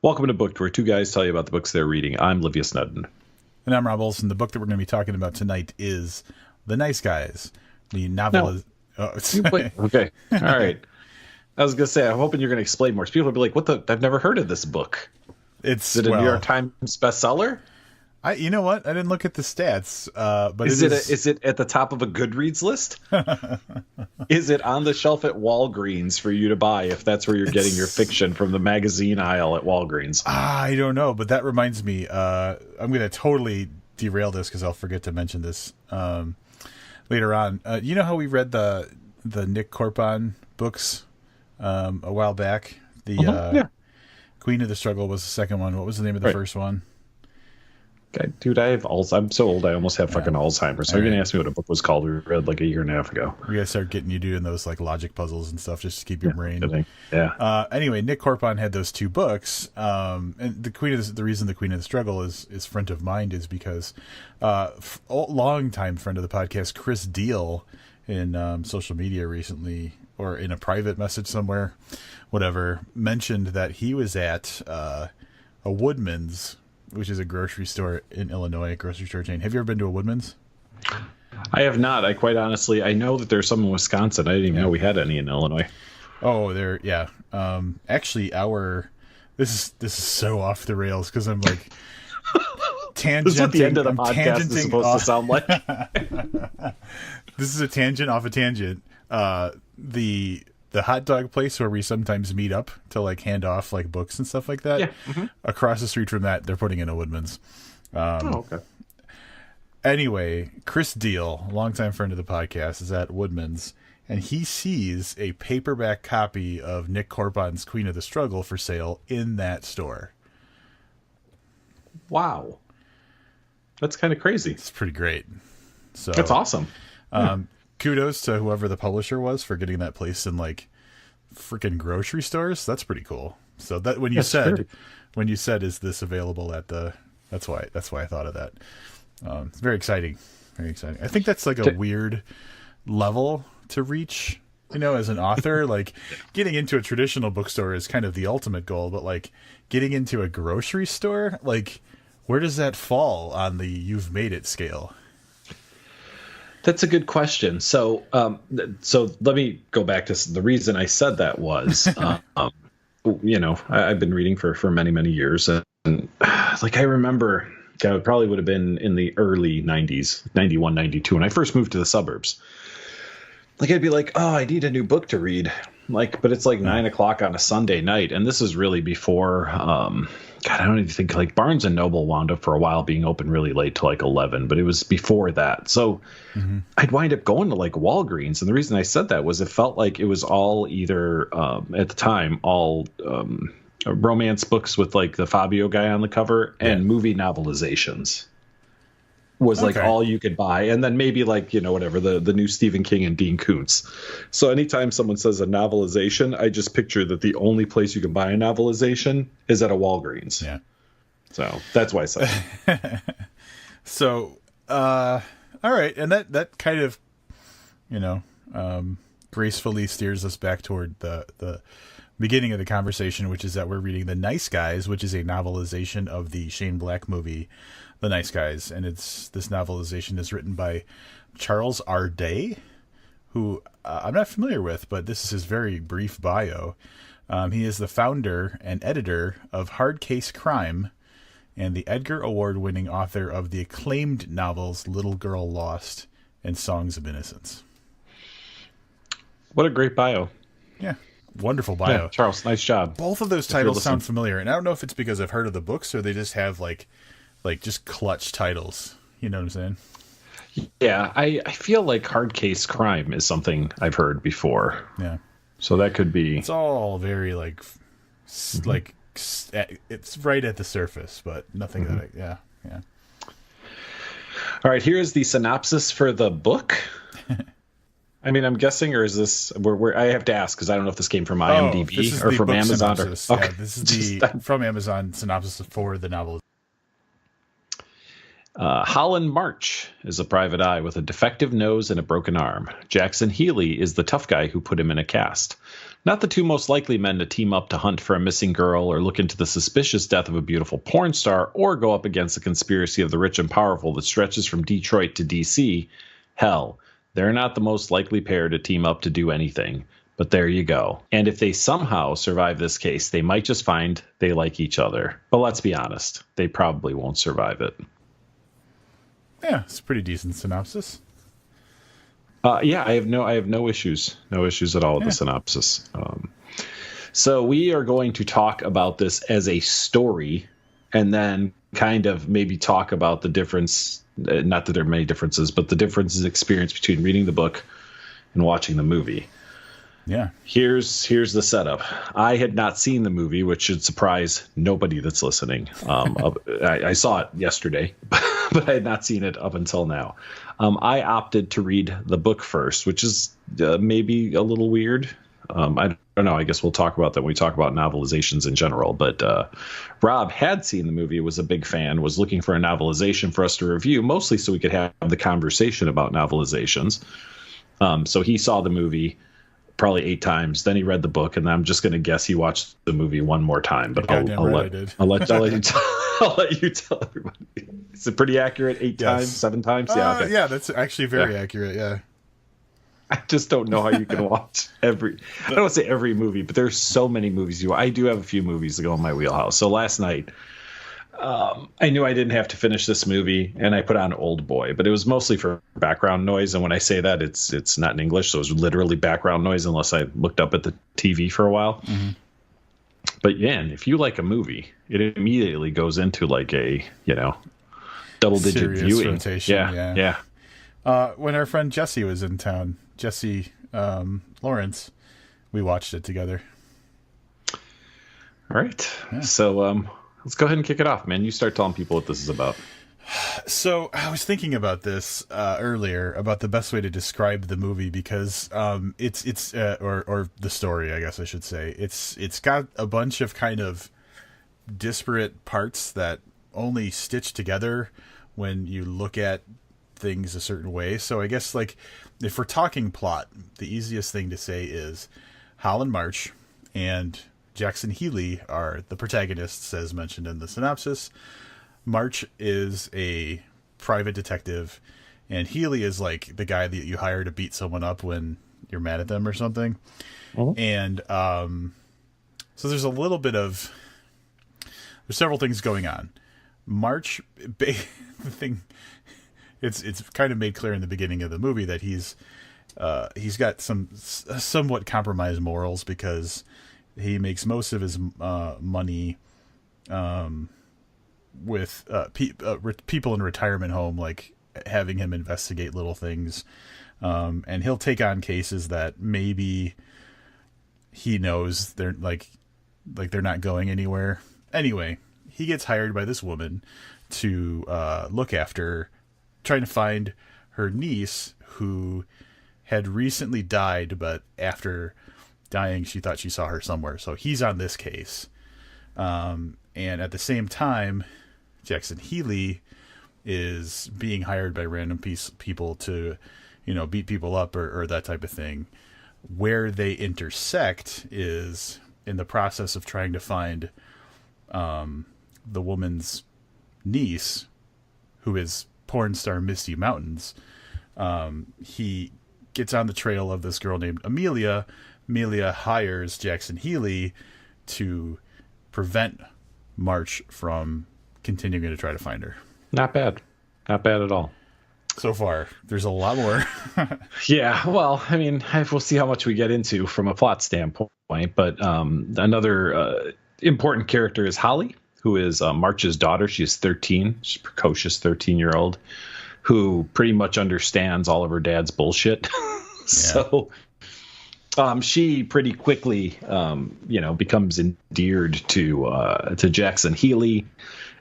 Welcome to Booked, where two guys tell you about the books they're reading. I'm Livia Snedden. And I'm Rob Olson. The book that we're going to be talking about tonight is The Nice Guys. The novel is... Okay. All right. I was going to say, I'm hoping you're going to explain more. People will be like, what the... I've never heard of this book. Is it a New York Times bestseller? You know what? I didn't look at the stats, but is it at the top of a Goodreads list? Is it on the shelf at Walgreens for you to buy if that's where you're getting your fiction from the magazine aisle at Walgreens? I don't know, but that reminds me. I'm going to totally derail this because I'll forget to mention this later on. You know how we read the Nick Corpon books a while back? The Queen of the Struggle was the second one. What was the name of the first one? Dude, I have Alzheimer's. I'm so old I almost have fucking Alzheimer's. So you're going to ask me what a book was called we read like a year and a half ago. We got to start getting you doing those like logic puzzles and stuff just to keep your brain. Yeah. Anyway, Nick Corpon had those two books. And the reason the Queen of the Struggle is front of mind is because long-time friend of the podcast, Chris Deal, in social media recently, or in a private message somewhere, whatever, mentioned that he was at a Woodman's, which is a grocery store in Illinois, a grocery store chain. Have you ever been to a Woodman's? I have not. I quite honestly, I know that there's some in Wisconsin. I didn't even know we had any in Illinois. Oh, yeah. Actually, this is so off the rails because I'm like tangenting. This is what the end of the podcast is supposed to sound like. This is a tangent off a tangent. The hot dog place where we sometimes meet up to like hand off like books and stuff like that. Yeah. Mm-hmm. Across the street from that, they're putting in a Woodman's. Okay. Anyway, Chris Deal, longtime friend of the podcast, is at Woodman's, and he sees a paperback copy of Nick Corpon's Queen of the Struggle for sale in that store. Wow. That's kind of crazy. It's pretty great. So that's awesome. Kudos to whoever the publisher was for getting that placed in like freaking grocery stores. That's pretty cool. So that when you said is this available at the, that's why I thought of that. It's very exciting. Very exciting. I think that's like a weird level to reach, as an author. Like getting into a traditional bookstore is kind of the ultimate goal, but like getting into a grocery store, like where does that fall on the you've made it scale? That's a good question. So let me go back to the reason I said that was, I've been reading for many, many years. And like, I remember it probably would have been in the early 90s, 91, 92, when I first moved to the suburbs. Like, I'd be like, oh, I need a new book to read. Like, but it's like 9:00 on a Sunday night. And this is really before, I don't even think like Barnes and Noble wound up for a while being open really late to like 11, but it was before that. So I'd wind up going to like Walgreens. And the reason I said that was it felt like it was all either at the time, all romance books with like the Fabio guy on the cover and movie novelizations was like all you could buy. And then maybe like, whatever, the new Stephen King and Dean Koontz. So anytime someone says a novelization, I just picture that the only place you can buy a novelization is at a Walgreens. Yeah. So that's why I said it. So, all right. And that kind of, gracefully steers us back toward the beginning of the conversation, which is that we're reading The Nice Guys, which is a novelization of the Shane Black movie, The Nice Guys. And this novelization is written by Charles R. Day, who I'm not familiar with, but this is his very brief bio. He is the founder and editor of Hard Case Crime and the Edgar Award-winning author of the acclaimed novels Little Girl Lost and Songs of Innocence. What a great bio. Yeah. Wonderful bio. Yeah, Charles, nice job. Both of those titles sound familiar, and I don't know if it's because I've heard of the books or they just have like just clutch titles. You know what I'm saying? Yeah, I feel like Hard Case Crime is something I've heard before. Yeah. So that could be. It's all very like it's right at the surface, but nothing that yeah. All right, here's the synopsis for the book. I mean, I'm guessing, or is this where I have to ask because I don't know if this came from IMDb or from Amazon. Okay. Yeah, this is the from Amazon synopsis for the novel. Holland March is a private eye with a defective nose and a broken arm. Jackson Healy is the tough guy who put him in a cast. Not the two most likely men to team up to hunt for a missing girl or look into the suspicious death of a beautiful porn star or go up against the conspiracy of the rich and powerful that stretches from Detroit to D.C. Hell, they're not the most likely pair to team up to do anything. But there you go. And if they somehow survive this case, they might just find they like each other. But let's be honest, they probably won't survive it. Yeah, it's a pretty decent synopsis. Yeah, I have no issues at all with the synopsis. So we are going to talk about this as a story, and then kind of maybe talk about the difference. Not that there are many differences, but the differences experienced between reading the book and watching the movie. Yeah. Here's the setup. I had not seen the movie, which should surprise nobody that's listening. I saw it yesterday, but I had not seen it up until now. I opted to read the book first, which is maybe a little weird. I don't know. I guess we'll talk about that when we talk about novelizations in general. But Rob had seen the movie, was a big fan, was looking for a novelization for us to review, mostly so we could have the conversation about novelizations. So he saw the movie probably 8 times. Then he read the book, and I'm just going to guess he watched the movie one more time. But I'll let you tell everybody. Is it pretty accurate? 8 times, 7 times? Yeah, okay. Yeah, that's actually very accurate. Yeah. I just don't know how you can watch I don't want to say every movie, but there's so many movies. I do have a few movies that go in my wheelhouse. So last night, I knew I didn't have to finish this movie, and I put on Old Boy, but it was mostly for background noise. And when I say that, it's not in English, so it was literally background noise unless I looked up at the TV for a while. Mm-hmm. But yeah, if you like a movie, it immediately goes into like a double-digit serious viewing rotation. Yeah. When our friend Jesse was in town, Jesse Lawrence, we watched it together. All right, so let's go ahead and kick it off, man. You start telling people what this is about. So I was thinking about this earlier, about the best way to describe the movie, because it's or the story, I guess I should say. It's got a bunch of kind of disparate parts that only stitch together when you look at things a certain way. So I guess, like, if we're talking plot, the easiest thing to say is Holland March and Jackson Healy are the protagonists, as mentioned in the synopsis. March is a private detective, and Healy is like the guy that you hire to beat someone up when you're mad at them or something. Mm-hmm. And so there's there's several things going on. March, the thing, it's kind of made clear in the beginning of the movie that he's got some somewhat compromised morals, because he makes most of his money with people in retirement home, like having him investigate little things, and he'll take on cases that maybe he knows they're like they're not going anywhere. Anyway, he gets hired by this woman to look after, trying to find her niece, who had recently died, but after dying, she thought she saw her somewhere. So he's on this case. And at the same time, Jackson Healy is being hired by random people to, beat people up or that type of thing. Where they intersect is in the process of trying to find the woman's niece, who is porn star Misty Mountains. He gets on the trail of this girl named Amelia. Amelia hires Jackson Healy to prevent March from continuing to try to find her. Not bad at all. So far, there's a lot more. Yeah, well, I mean, we'll see how much we get into from a plot standpoint. But another important character is Holly, who is March's daughter. She's 13. She's a precocious 13-year-old who pretty much understands all of her dad's bullshit. So she pretty quickly, becomes endeared to Jackson Healy.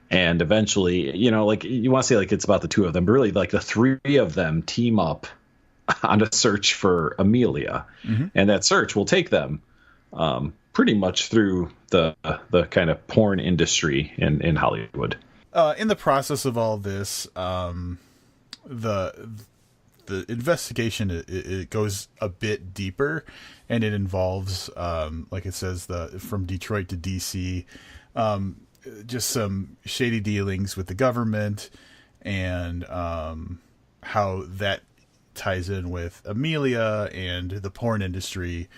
And eventually, you want to say like it's about the two of them, but really like the three of them team up on a search for Amelia. Mm-hmm. And that search will take them pretty much through the kind of porn industry in Hollywood. In the process of all this, the the investigation, it goes a bit deeper, and it involves, like it says, from Detroit to DC, just some shady dealings with the government, and how that ties in with Amelia and the porn industry.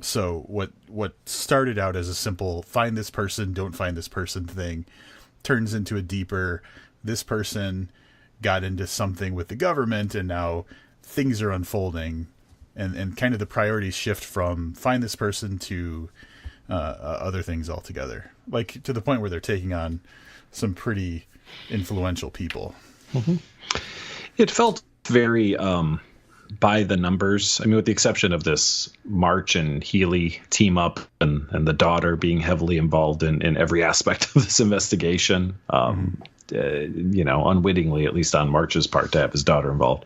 So what started out as a simple find this person, don't find this person thing turns into a deeper, this person got into something with the government, and now things are unfolding, and kind of the priorities shift from find this person to other things altogether, like to the point where they're taking on some pretty influential people. Mm-hmm. It felt very by the numbers. I mean, with the exception of this March and Healy team up, and the daughter being heavily involved in every aspect of this investigation, unwittingly, at least on March's part, to have his daughter involved.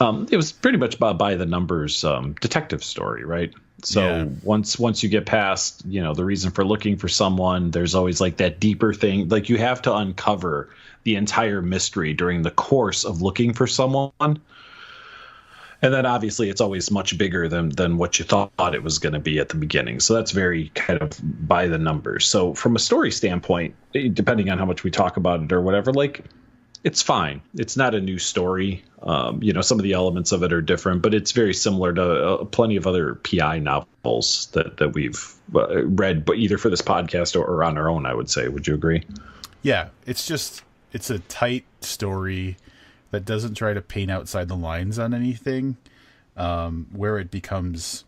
It was pretty much by the numbers detective story, right? So once you get past, the reason for looking for someone, there's always like that deeper thing. Like you have to uncover the entire mystery during the course of looking for someone. And then obviously it's always much bigger than what you thought it was going to be at the beginning. So that's very kind of by the numbers. So from a story standpoint, depending on how much we talk about it or whatever, like it's fine. It's not a new story. Some of the elements of it are different, but it's very similar to plenty of other PI novels that we've read, but either for this podcast or on our own, I would say. Would you agree? Yeah, it's a tight story that doesn't try to paint outside the lines on anything. Where it becomes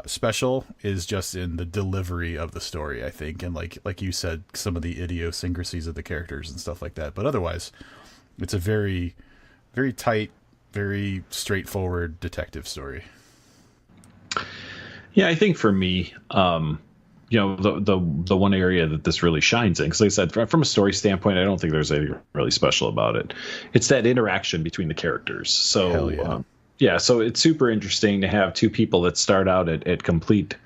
special is just in the delivery of the story, I think, and like you said, some of the idiosyncrasies of the characters and stuff like that. But otherwise, it's a very, very tight, very straightforward detective story. Yeah, I think for me, the one area that this really shines in, because like I said, from a story standpoint, I don't think there's anything really special about it. It's that interaction between the characters. So, Hell yeah. So it's super interesting to have two people that start out at complete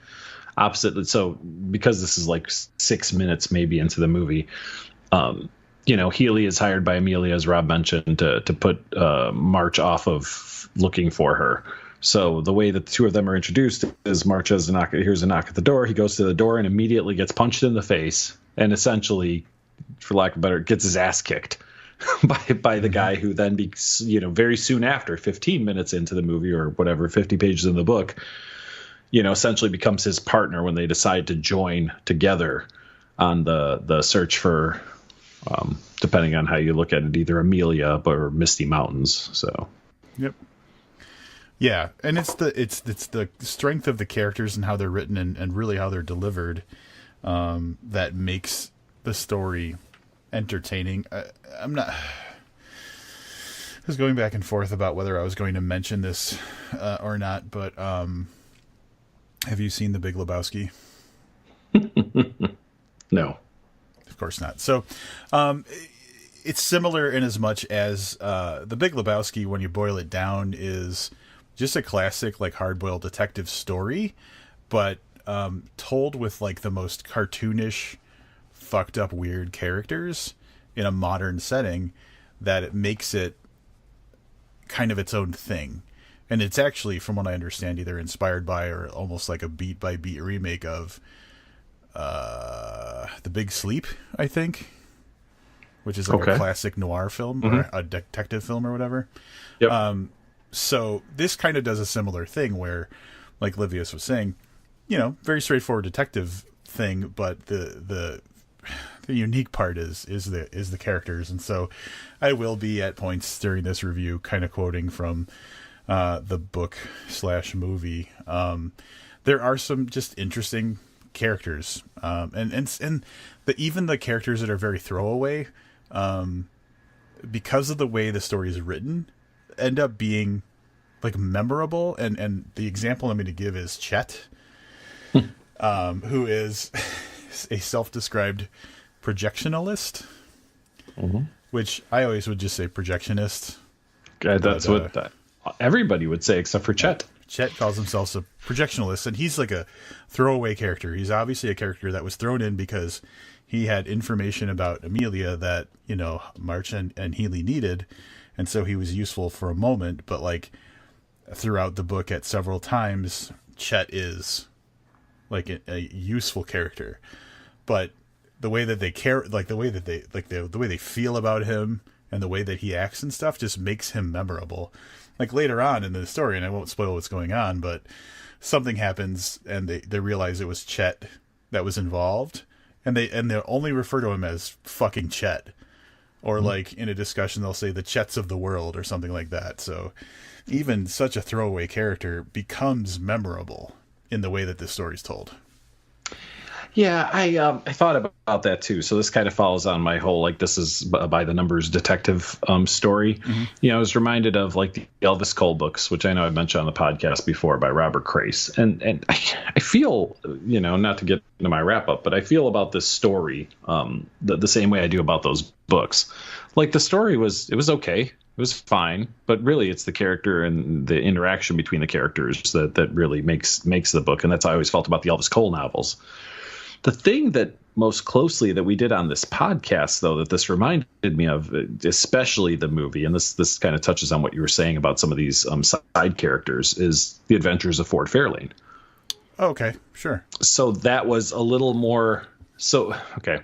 opposite. So because this is like 6 minutes maybe into the movie, Healy is hired by Amelia, as Rob mentioned, to put March off of looking for her. So the way that the two of them are introduced is March hears a knock at the door. He goes to the door and immediately gets punched in the face, and essentially, for lack of better, gets his ass kicked by the guy who then very soon after, 15 minutes into the movie or whatever, 50 pages in the book, essentially becomes his partner when they decide to join together on the search for, depending on how you look at it, either Amelia or Misty Mountains. So, yep. Yeah, and it's the strength of the characters and how they're written and really how they're delivered that makes the story entertaining. I was going back and forth about whether I was going to mention this or not, but have you seen The Big Lebowski? No. Of course not. So it's similar in as much as The Big Lebowski, when you boil it down, is just a classic, like, hard-boiled detective story, but told with, like, the most cartoonish, fucked up, weird characters in a modern setting, that it makes it kind of its own thing. And it's actually, from what I understand, either inspired by or almost like a beat-by-beat remake of The Big Sleep, I think, which is like a classic noir film, or a detective film or whatever. Yep. So this kind of does a similar thing where, like Livius was saying, very straightforward detective thing, but the unique part is the characters. And so I will be at points during this review kind of quoting from the book / movie. There are some just interesting characters, and even the characters that are very throwaway, because of the way the story is written, end up being like memorable. And the example I'm going to give is Chet, who is a self-described projectionalist, which I always would just say projectionist. Okay, that's what everybody would say except for Chet. Chet calls himself a projectionalist, and he's like a throwaway character. He's obviously a character that was thrown in because he had information about Amelia that, March and Healy needed. and so he was useful for a moment, but like throughout the book at several times, Chet is like a useful character, but the way that they care, like the way that they like the way they feel about him and the way that he acts and stuff just makes him memorable. Like later on in the story, and I won't spoil what's going on, but something happens and they realize it was Chet that was involved, and they only refer to him as fucking Chet, or like in a discussion they'll say the Chets of the world or something like that. So even such a throwaway character becomes memorable in the way that this story's told. Yeah, I thought about that too. So this kind of follows on my whole like this is by the numbers detective story. Mm-hmm. You know, I was reminded of like the Elvis Cole books, which I know I mentioned on the podcast before by Robert Crace, and I feel, you know, not to get into my wrap up, but I feel about this story the same way I do about those books. Like the story was okay. It was fine, but really it's the character and the interaction between the characters that really makes the book, and that's how I always felt about the Elvis Cole novels. The thing that most closely that we did on this podcast, though, that this reminded me of, especially the movie, and this kind of touches on what you were saying about some of these side characters, is The Adventures of Ford Fairlane. Okay, sure. So that was a little more... So, okay.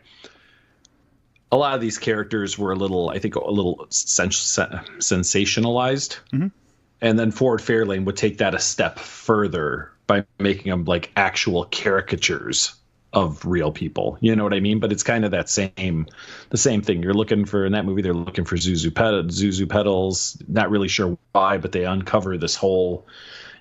A lot of these characters were a little sensationalized. Mm-hmm. And then Ford Fairlane would take that a step further by making them like actual caricatures of real people. You know what I mean? But it's kind of the same thing. You're looking for, in that movie, they're looking for Zuzu pedals. Not really sure why, but they uncover this whole,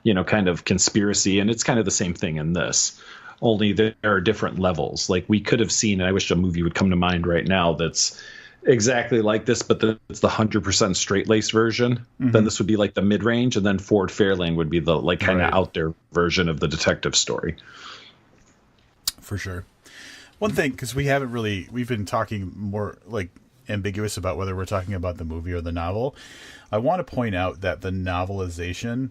you know, kind of conspiracy. And it's kind of the same thing in this. Only there are different levels. Like we could have seen, and I wish a movie would come to mind right now that's exactly like this, but it's the 100% straight-laced version. Mm-hmm. Then this would be like the mid-range, and then Ford Fairlane would be the like kind of out there version of the detective story. For sure. One thing, because we've been talking more like ambiguous about whether we're talking about the movie or the novel. I want to point out that the novelization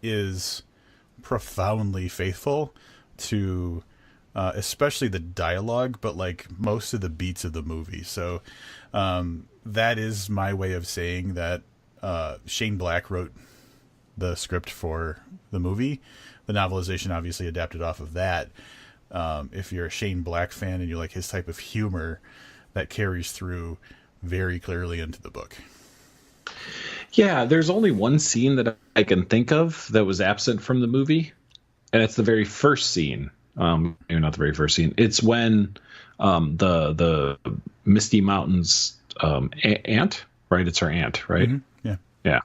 is profoundly faithful to especially the dialogue, but like most of the beats of the movie. So that is my way of saying that Shane Black wrote the script for the movie. The novelization obviously adapted off of that. If you're a Shane Black fan and you like his type of humor, that carries through very clearly into the book. Yeah, there's only one scene that I can think of that was absent from the movie, and it's the very first scene. Maybe not the very first scene. It's when the Misty Mountains aunt, right? It's her aunt, right? Mm-hmm. Yeah.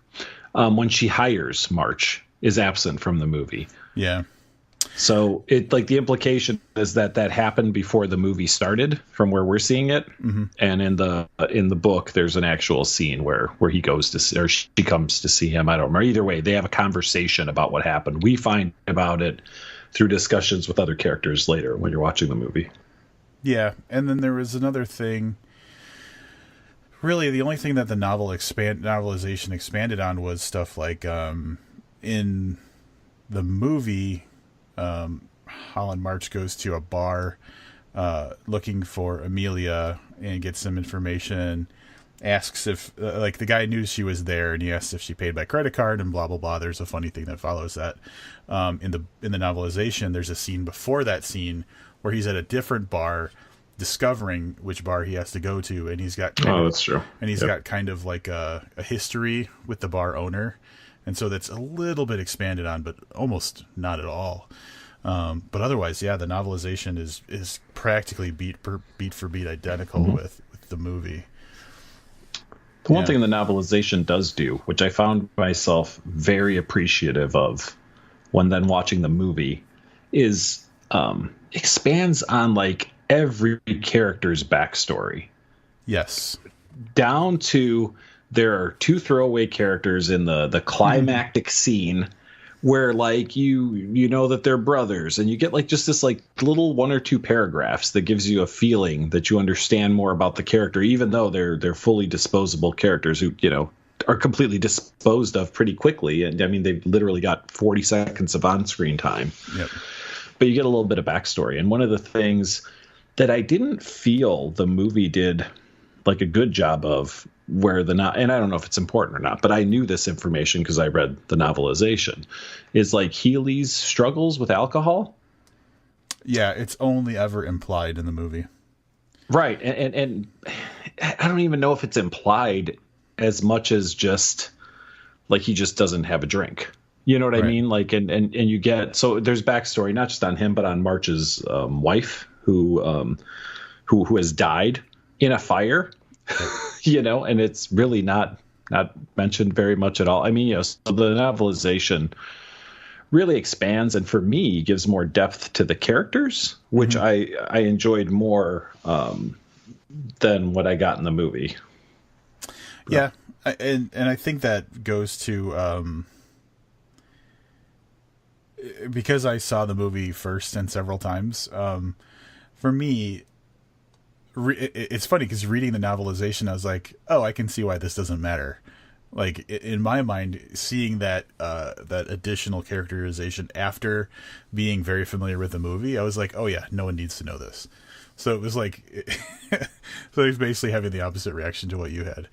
When she hires March is absent from the movie. Yeah. So it like the implication is that happened before the movie started from where we're seeing it. Mm-hmm. And in the book, there's an actual scene where he goes to see, or she comes to see him. I don't remember. Either way, they have a conversation about what happened. We find about it through discussions with other characters later when you're watching the movie. Yeah. And then there was another thing. Really, the only thing that the novelization expanded on was stuff like in the movie, Holland March goes to a bar looking for Amelia and gets some information, asks if like the guy knew she was there, and he asks if she paid by credit card and blah blah blah. There's a funny thing that follows that. In the novelization, there's a scene before that scene where he's at a different bar discovering which bar he has to go to, and he's got that's true. And he's got kind of like a history with the bar owner. And so that's a little bit expanded on, but almost not at all. But otherwise, yeah, the novelization is practically beat for beat identical mm-hmm. with the movie. The one thing the novelization does do, which I found myself very appreciative of when then watching the movie, is expands on like every character's backstory. Yes. Down to... There are two throwaway characters in the climactic scene where like you know that they're brothers, and you get like just this like little 1 or 2 paragraphs that gives you a feeling that you understand more about the character, even though they're fully disposable characters who, you know, are completely disposed of pretty quickly. And I mean, they've literally got 40 seconds of on-screen time. Yep. But you get a little bit of backstory. And one of the things that I didn't feel the movie did like a good job of where and I don't know if it's important or not, but I knew this information because I read the novelization, is like Healy's struggles with alcohol. Yeah, it's only ever implied in the movie. Right. And I don't even know if it's implied as much as just like he just doesn't have a drink. You know what I mean? Like, and you get, so there's backstory, not just on him, but on March's wife who has died in a fire, you know, and it's really not mentioned very much at all. I mean, so the novelization really expands and for me gives more depth to the characters, which I enjoyed more than what I got in the movie. Yeah. And I think that goes to, because I saw the movie first and several times, for me, it's funny because reading the novelization, I was like, oh, I can see why this doesn't matter. Like in my mind, seeing that additional characterization after being very familiar with the movie, I was like, oh yeah, no one needs to know this. So it was like, so he was basically having the opposite reaction to what you had.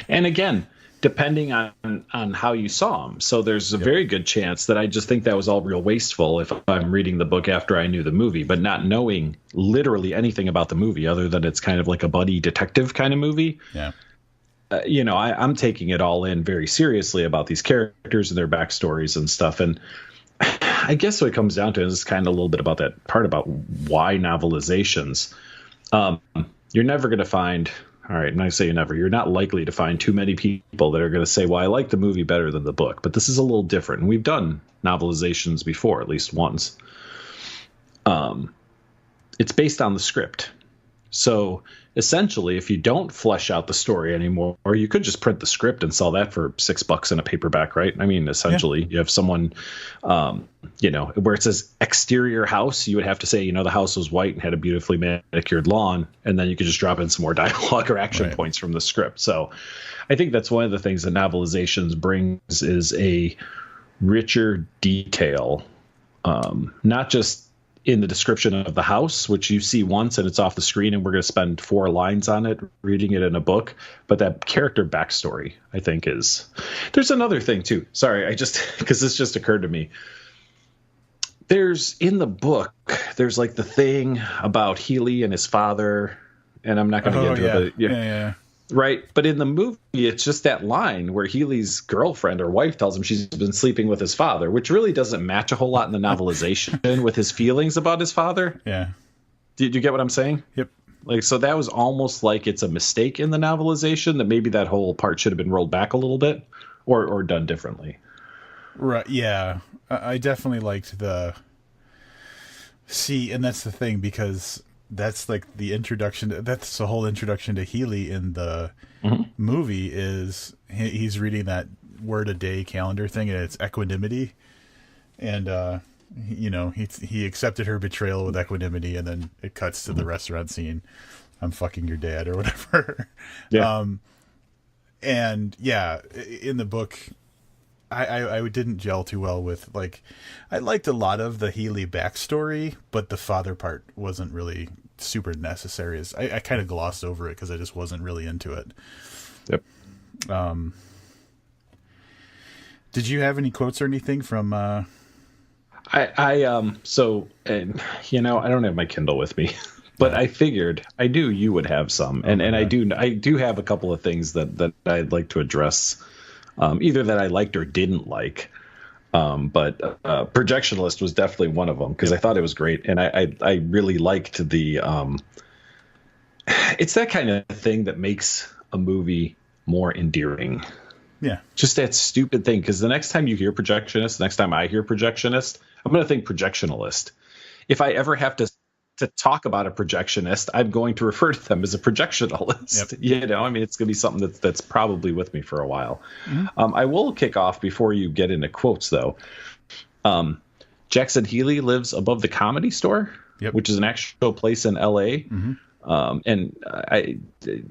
And again, depending on how you saw him. So there's a very good chance that I just think that was all real wasteful if I'm reading the book after I knew the movie, but not knowing literally anything about the movie other than it's kind of like a buddy detective kind of movie. Yeah. You know, I'm taking it all in very seriously about these characters and their backstories and stuff. And I guess what it comes down to is kind of a little bit about that part about why novelizations. You're never going to find, all right, and I say you're not likely to find too many people that are going to say, well, I like the movie better than the book. But this is a little different. And we've done novelizations before, at least once. It's based on the script. So essentially, if you don't flesh out the story anymore, or you could just print the script and sell that for $6 in a paperback, right? I mean, essentially, you have someone, you know, where it says exterior house, you would have to say, you know, the house was white and had a beautifully manicured lawn, and then you could just drop in some more dialogue or action points from the script. So I think that's one of the things that novelizations brings is a richer detail, not just in the description of the house, which you see once and it's off the screen and we're going to spend 4 lines on it reading it in a book. But that character backstory, I think, there's another thing too. Sorry, because this just occurred to me. There's in the book, there's like the thing about Healy and his father, and I'm not going to get into it. But yeah. Right. But in the movie, it's just that line where Healy's girlfriend or wife tells him she's been sleeping with his father, which really doesn't match a whole lot in the novelization with his feelings about his father. Yeah. Did you get what I'm saying? Yep. Like, so that was almost like it's a mistake in the novelization that maybe that whole part should have been rolled back a little bit or done differently. Right. Yeah. I definitely liked and that's the thing, because that's like the introduction. That's the whole introduction to Healy in the movie is he's reading that word a day calendar thing, and it's equanimity. And, you know, he accepted her betrayal with equanimity, and then it cuts to the restaurant scene. I'm fucking your dad or whatever. Yeah. And yeah, in the book, I didn't gel too well with, like, I liked a lot of the Healy backstory, but the father part wasn't really super necessary. I kind of glossed over it because I just wasn't really into it. Yep. Did you have any quotes or anything from? So, and you know, I don't have my Kindle with me, but I figured I knew you would have some, and I do have a couple of things that I'd like to address, either that I liked or didn't like. But Projectionalist was definitely one of them because I thought it was great, and I really liked the. It's that kind of thing that makes a movie more endearing. Yeah, just that stupid thing. Because the next time you hear Projectionist, the next time I hear Projectionist, I'm going to think Projectionalist. If I ever have to talk about a projectionist, I'm going to refer to them as a projectionalist. Yep. You know, I mean, it's going to be something that's probably with me for a while. Mm-hmm. I will kick off before you get into quotes, though. Jackson Healy lives above the Comedy Store, which is an actual place in L.A. Mm-hmm. And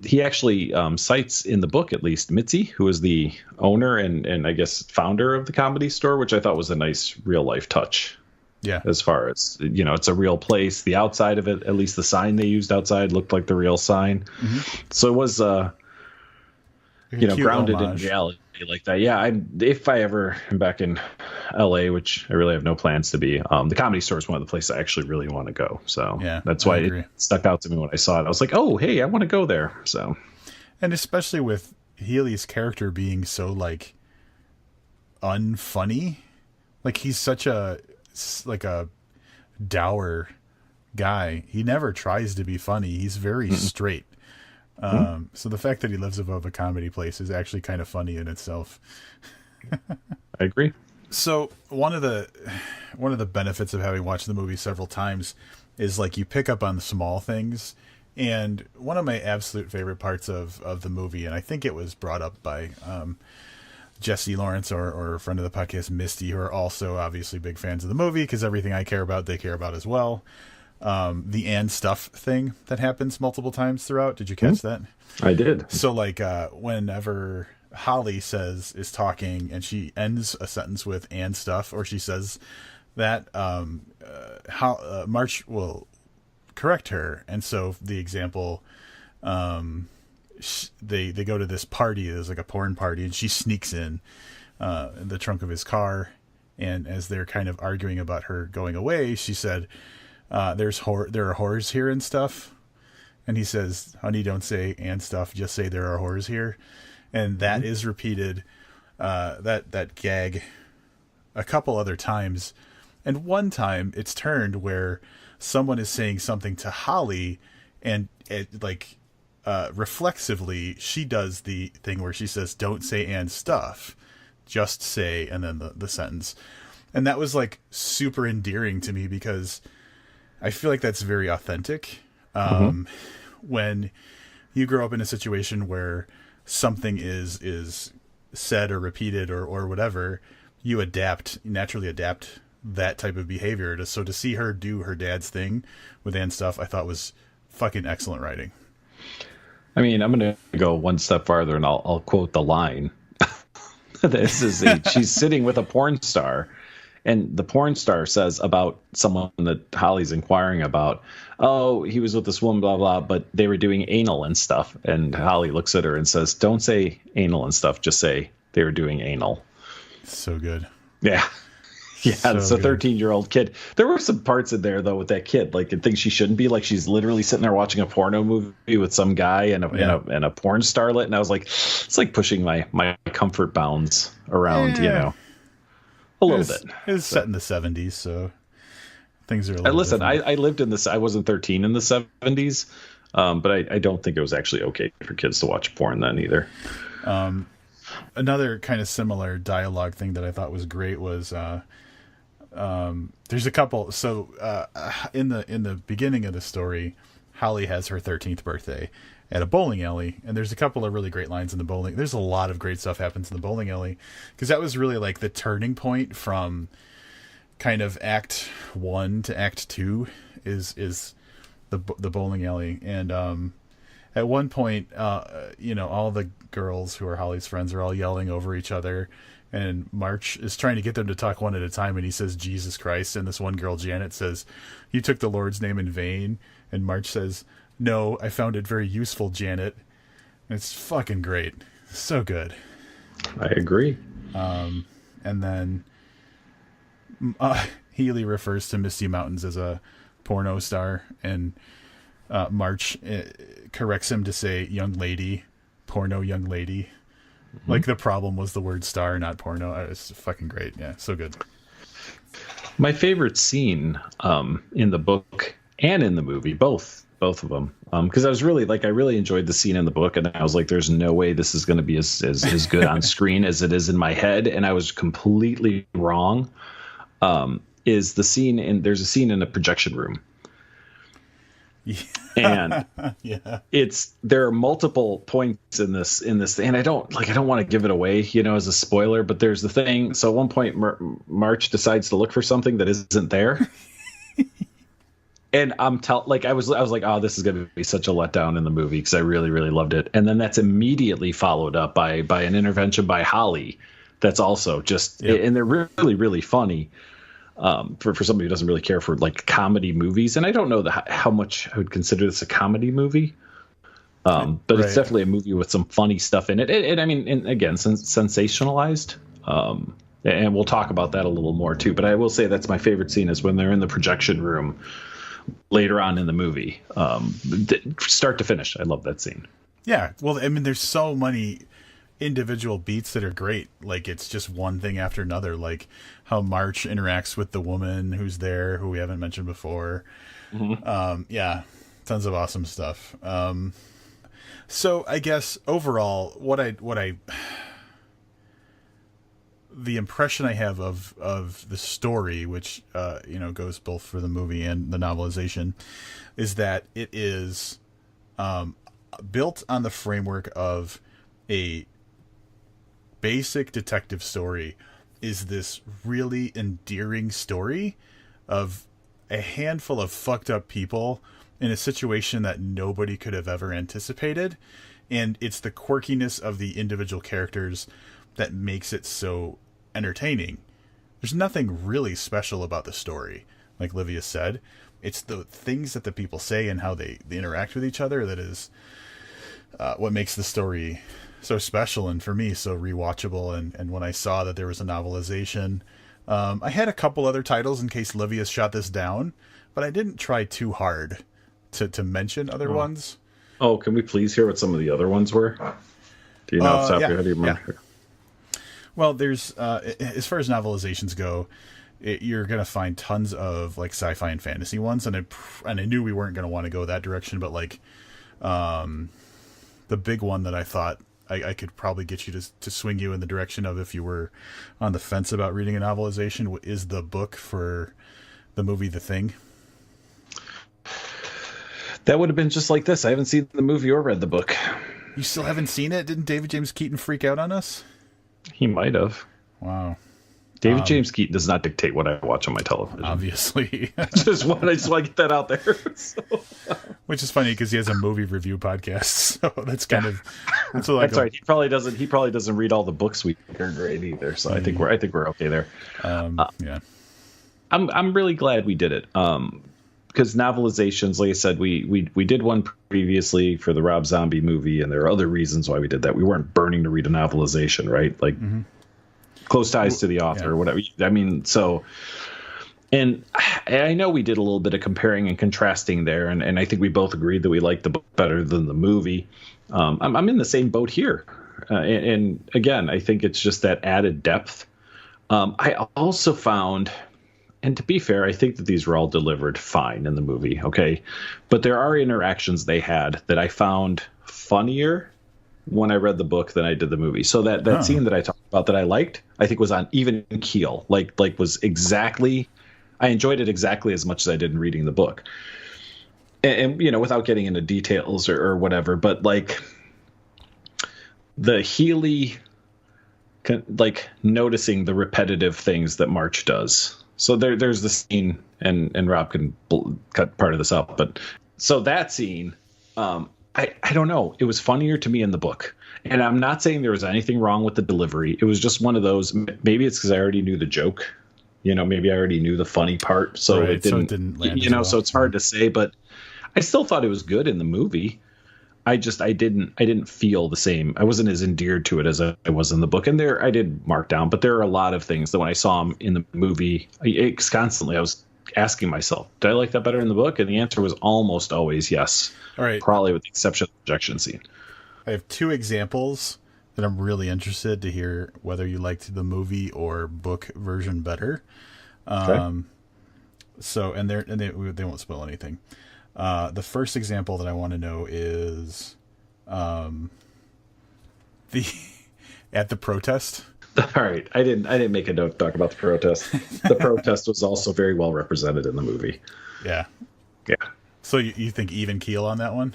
he actually cites in the book, at least, Mitzi, who is the owner and I guess founder of the Comedy Store, which I thought was a nice real life touch. Yeah. As far as, it's a real place. The outside of it, at least the sign they used outside, looked like the real sign. Mm-hmm. So it was, grounded in homage. reality like that. Yeah, if I ever am back in LA, which I really have no plans to be, the Comedy Store is one of the places I actually really want to go. So yeah, that's why it stuck out to me when I saw it. I was like, oh, hey, I want to go there. So, and especially with Healy's character being so like unfunny, like he's such a dour guy. He never tries to be funny. He's very straight. So the fact that he lives above a comedy place is actually kind of funny in itself. I agree. So one of the benefits of having watched the movie several times is like you pick up on the small things. And one of my absolute favorite parts of the movie, and I think it was brought up by Jesse Lawrence or a friend of the podcast, Misty, who are also obviously big fans of the movie because everything I care about, they care about as well. The and stuff thing that happens multiple times throughout. Did you catch that? I did. So like whenever Holly is talking and she ends a sentence with and stuff, or she says that, March will correct her. And so the example, they go to this party. There's like a porn party, and she sneaks in the trunk of his car. And as they're kind of arguing about her going away, she said, there are whores here and stuff. And he says, honey, don't say and stuff, just say there are whores here. And that is repeated, that gag a couple other times. And one time it's turned where someone is saying something to Holly, and reflexively she does the thing where she says, don't say and stuff, just say, and then the sentence. And that was like super endearing to me because I feel like that's very authentic. When you grow up in a situation where something is said or repeated or whatever, you naturally adapt that type of behavior. So to see her do her dad's thing with and stuff, I thought was fucking excellent writing. I mean, I'm going to go one step farther, and I'll quote the line. She's sitting with a porn star, and the porn star says about someone that Holly's inquiring about, oh, he was with this woman, blah, blah, but they were doing anal and stuff. And Holly looks at her and says, don't say anal and stuff, just say they were doing anal. So good. Yeah. Yeah, so it's a 13-year-old kid. There were some parts in there, though, with that kid, like things she shouldn't be. Like she's literally sitting there watching a porno movie with some guy and a porn starlet. And I was like, it's like pushing my comfort bounds around, a little bit. It was set in the 70s, so things are a little Listen, different. I lived in this. I wasn't 13 in the 70s, but I don't think it was actually okay for kids to watch porn then either. Another kind of similar dialogue thing that I thought was great was there's a couple. So in the beginning of the story, Holly has her 13th birthday at a bowling alley, and there's a couple of really great lines in the bowling. There's a lot of great stuff happens in the bowling alley because that was really like the turning point from kind of Act 1 to Act 2 is the bowling alley. And at one point, all the girls who are Holly's friends are all yelling over each other, and March is trying to get them to talk one at a time, and he says, Jesus Christ. And this one girl, Janet, says, you took the Lord's name in vain. And March says, no, I found it very useful, Janet. And it's fucking great. So good. I agree. And then Healy refers to Misty Mountains as a porno star, and March corrects him to say young lady, porno young lady. Mm-hmm. Like the problem was the word star, not porno. It's fucking great. Yeah, so good. My favorite scene in the book and in the movie, both of them, because I was really I really enjoyed the scene in the book, and I was like, there's no way this is going to be as good on screen as it is in my head, and I was completely wrong. Is the scene there's a scene in a projection room. Yeah. And yeah, there are multiple points in this, and I don't want to give it away, as a spoiler, but there's the thing. So at one point, March decides to look for something that isn't there. And I was like, oh, this is going to be such a letdown in the movie because I really, really loved it. And then that's immediately followed up by an intervention by Holly. That's also just, and they're really, really funny. for somebody who doesn't really care for like comedy movies. And I don't know how much I would consider this a comedy movie. But right. It's definitely a movie with some funny stuff in it. And I mean, and again, sensationalized. And we'll talk about that a little more too. But I will say that's my favorite scene is when they're in the projection room later on in the movie, start to finish. I love that scene. Yeah. Well, I mean, there's so many individual beats that are great. Like it's just one thing after another. Like how March interacts with the woman who's there, who we haven't mentioned before. Mm-hmm. Yeah. Tons of awesome stuff. So I guess overall, the impression I have of the story, which goes both for the movie and the novelization, is that it is built on the framework of a basic detective story. Is this really endearing story of a handful of fucked up people in a situation that nobody could have ever anticipated, and it's the quirkiness of the individual characters that makes it so entertaining. There's nothing really special about the story, like Livia said. It's the things that the people say and how they interact with each other that is what makes the story so special, and for me so rewatchable. And when I saw that there was a novelization, I had a couple other titles in case Livia shot this down, but I didn't try too hard to mention other ones. Oh, can we please hear what some of the other ones were? Do you know off the top of your head? Do you remember? Yeah. Well, there's as far as novelizations go, you're gonna find tons of like sci-fi and fantasy ones, and I knew we weren't gonna want to go that direction, but like, the big one that I thought I could probably get you to swing you in the direction of if you were on the fence about reading a novelization is the book for the movie The Thing. That would have been just like this. I haven't seen the movie or read the book. You still haven't seen it? Didn't David James Keaton freak out on us? He might have. Wow. David James Keaton does not dictate what I watch on my television. Obviously. I just want to get that out there. So. Which is funny because he has a movie review podcast. So that's kind of that's right. He probably doesn't read all the books we read either. So I think we're okay there. Yeah. I'm really glad we did it. Because novelizations, like I said, we did one previously for the Rob Zombie movie, and there are other reasons why we did that. We weren't burning to read a novelization, right? Like close ties to the author or whatever. I mean, so, and I know we did a little bit of comparing and contrasting there, and I think we both agreed that we liked the book better than the movie. I'm in the same boat here. And again, I think it's just that added depth. I also found... And to be fair, I think that these were all delivered fine in the movie, okay? But there are interactions they had that I found funnier when I read the book than I did the movie. So that scene that I talked about that I liked, I think was on even keel. Like was exactly, I enjoyed it exactly as much as I did in reading the book. And without getting into details or whatever, but like the Healy, like noticing the repetitive things that March does. So there's the scene, and Rob can cut part of this up, but so that scene, I don't know. It was funnier to me in the book, and I'm not saying there was anything wrong with the delivery. It was just one of those. Maybe it's because I already knew the joke, maybe I already knew the funny part, so it didn't land as well. So it's hard to say, but I still thought it was good in the movie. I didn't feel the same. I wasn't as endeared to it as I was in the book. And I did mark down, but there are a lot of things that when I saw them in the movie, I was asking myself, did I like that better in the book? And the answer was almost always yes. All right. Probably with the exception of the projection scene. I have two examples that I'm really interested to hear whether you liked the movie or book version better. Okay. So, and they won't spoil anything. The first example that I want to know is at the protest. All right. I didn't make a note to talk about the protest. The protest was also very well represented in the movie. Yeah. Yeah. So you think even keel on that one?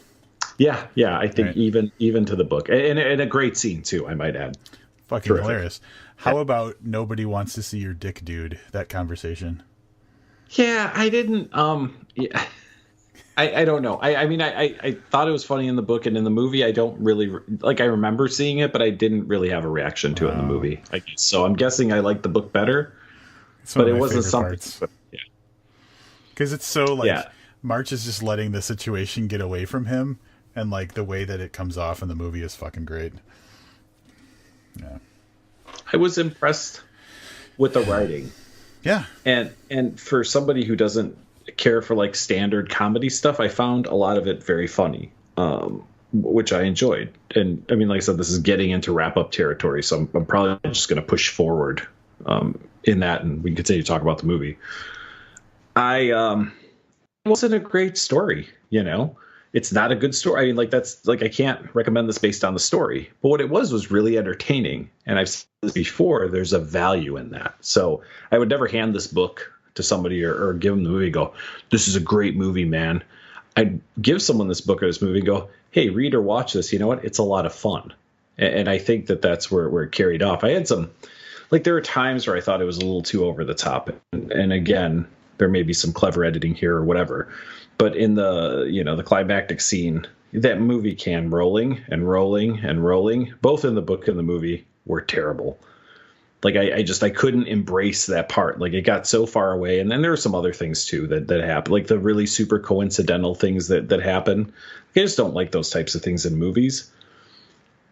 Yeah. I think even to the book. And a great scene too, I might add. Fucking terrific. Hilarious. How about nobody wants to see your dick, dude? That conversation. Yeah, I didn't yeah. I don't know. I mean, I thought it was funny in the book, and in the movie, I don't really I remember seeing it, but I didn't really have a reaction to it in the movie. So I'm guessing I liked the book better. It's one but of it my wasn't favorite something. parts. But yeah, Because it's so like yeah. March is just letting the situation get away from him, and like the way that it comes off in the movie is fucking great. Yeah. I was impressed with the writing, Yeah. and for somebody who doesn't care for like standard comedy stuff, I found a lot of it very funny, which I enjoyed. And I mean, like I said, this is getting into wrap up territory, so I'm probably just going to push forward in that, and we can continue to talk about the movie. I it wasn't a great story, you know. It's not a good story. I mean, like that's like I can't recommend this based on the story, but what it was really entertaining. And I've said this before. There's a value in that. So I would never hand this book to somebody or give them the movie. And go, this is a great movie, man. I'd give someone this book or this movie and go, hey, read or watch this. You know what? It's a lot of fun. And I think that that's where it carried off. I had some like there were times where I thought it was a little too over the top. And again, there may be some clever editing here or whatever. But in the climactic scene, that movie can rolling and rolling and rolling, both in the book and the movie, were terrible. Like I couldn't embrace that part. Like it got so far away. And then there were some other things too that happened, like the really super coincidental things that happen. I just don't like those types of things in movies.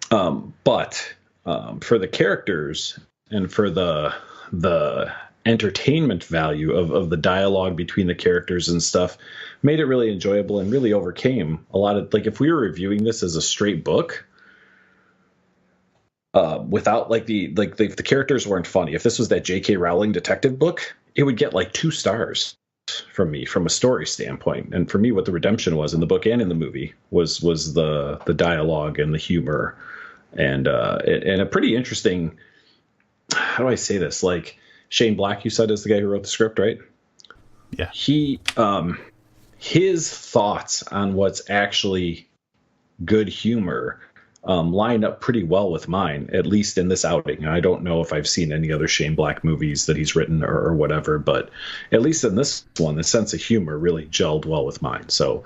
But for the characters and for the entertainment value of the dialogue between the characters and stuff made it really enjoyable and really overcame a lot of like if we were reviewing this as a straight book without like if the characters weren't funny, if this was that J.K. Rowling detective book, it would get like 2 stars from me from a story standpoint. And for me, what the redemption was in the book and in the movie was the dialogue and the humor and a pretty interesting, how do I say this, like Shane Black, you said, is the guy who wrote the script, right? Yeah. He, his thoughts on what's actually good humor line up pretty well with mine, at least in this outing. I don't know if I've seen any other Shane Black movies that he's written or whatever, but at least in this one, the sense of humor really gelled well with mine. So,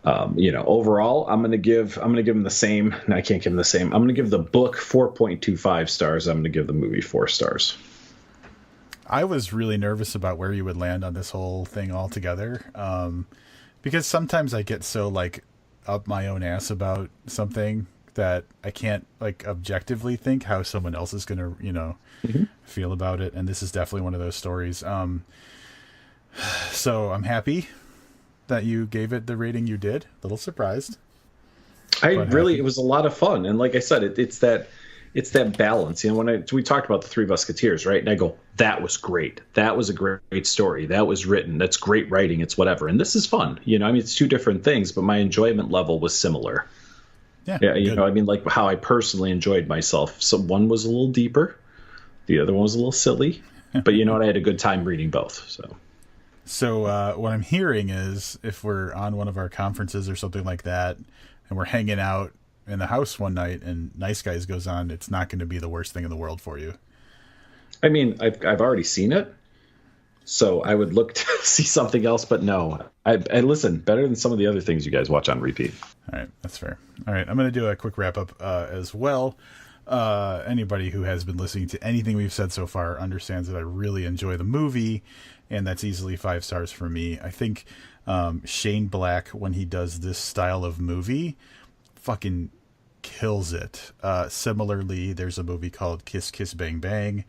overall, I'm going to give him the same. No, I can't give him the same. I'm going to give the book 4.25 stars. I'm going to give the movie 4 stars. I was really nervous about where you would land on this whole thing altogether, because sometimes I get so like up my own ass about something that I can't like objectively think how someone else is going to, feel about it. And this is definitely one of those stories. So I'm happy that you gave it the rating you did. A little surprised. It was a lot of fun. And like I said, it's that balance. You know, when we talked about the Three Musketeers, right? And I go, that was great. That was a great story. That was written. That's great writing. It's whatever. And this is fun. You know, I mean, it's 2 different things, but my enjoyment level was similar. Yeah. You know, I mean, like how I personally enjoyed myself. So one was a little deeper. The other one was a little silly. But you know what? I had a good time reading both. So what I'm hearing is if we're on one of our conferences or something like that, and we're hanging out in the house one night and Nice Guys goes on, it's not going to be the worst thing in the world for you. I mean, I've already seen it, so I would look to see something else. But no, I listen better than some of the other things you guys watch on repeat. All right, that's fair. All right, I'm going to do a quick wrap up as well. Anybody who has been listening to anything we've said so far understands that I really enjoy the movie, and that's easily 5 stars for me. I think Shane Black, when he does this style of movie, fucking kills it. Similarly, there's a movie called Kiss Kiss Bang Bang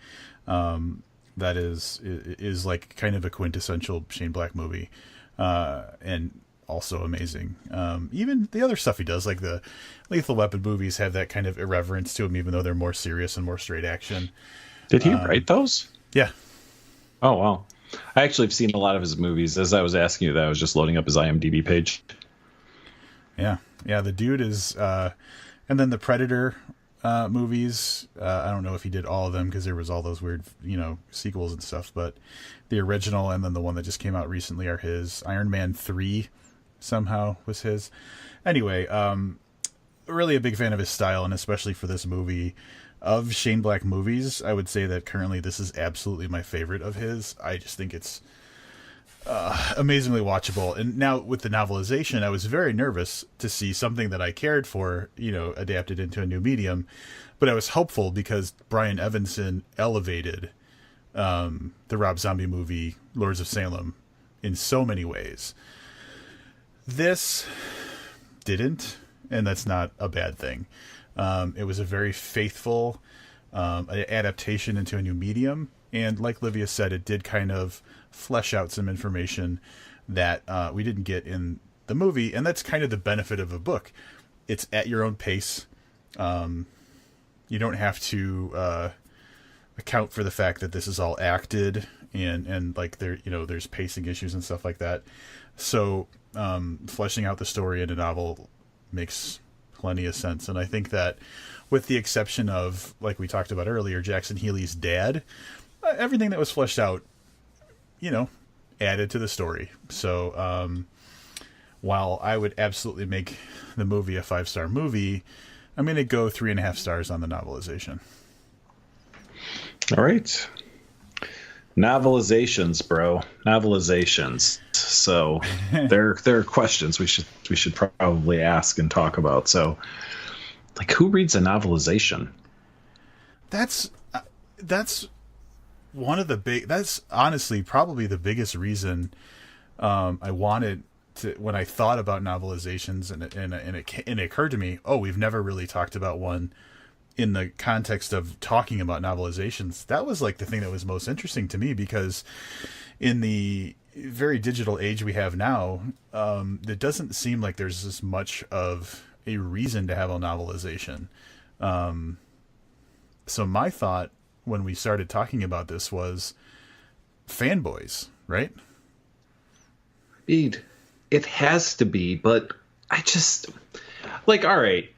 that is like kind of a quintessential Shane Black movie, and also amazing. Even the other stuff he does, like the Lethal Weapon movies, have that kind of irreverence to them, even though they're more serious and more straight action. Did he write those? Yeah. Oh, wow. I actually have seen a lot of his movies. As I was asking you that, I was just loading up his IMDb page. Yeah. The dude is... and then the Predator movies, I don't know if he did all of them because there was all those weird, sequels and stuff, but the original and then the one that just came out recently are his. Iron Man 3 somehow was his. Anyway, really a big fan of his style, and especially for this movie. Of Shane Black movies, I would say that currently this is absolutely my favorite of his. I just think it's amazingly watchable. And now with the novelization, I was very nervous to see something that I cared for, adapted into a new medium. But I was hopeful because Brian Evanson elevated the Rob Zombie movie Lords of Salem in so many ways. This didn't, and that's not a bad thing. It was a very faithful adaptation into a new medium, and like Livia said, it did kind of flesh out some information that we didn't get in the movie, and that's kind of the benefit of a book. It's at your own pace. You don't have to account for the fact that this is all acted and like there's pacing issues and stuff like that. So fleshing out the story in a novel makes plenty of sense. And I think that with the exception of, like we talked about earlier, Jackson Healy's dad, everything that was fleshed out, added to the story. So while I would absolutely make the movie a 5-star movie, I'm going to go 3.5 stars on the novelization. All right. Novelizations, bro. Novelizations. So there are questions we should probably ask and talk about. So, like, who reads a novelization? That's one of the big. That's honestly probably the biggest reason I wanted to, when I thought about novelizations, and it occurred to me, oh, we've never really talked about one in the context of talking about novelizations. That was like the thing that was most interesting to me, because in the very digital age we have now, it doesn't seem like there's as much of a reason to have a novelization. So my thought when we started talking about this was fanboys, right? Indeed. It has to be, but I just, like, all right,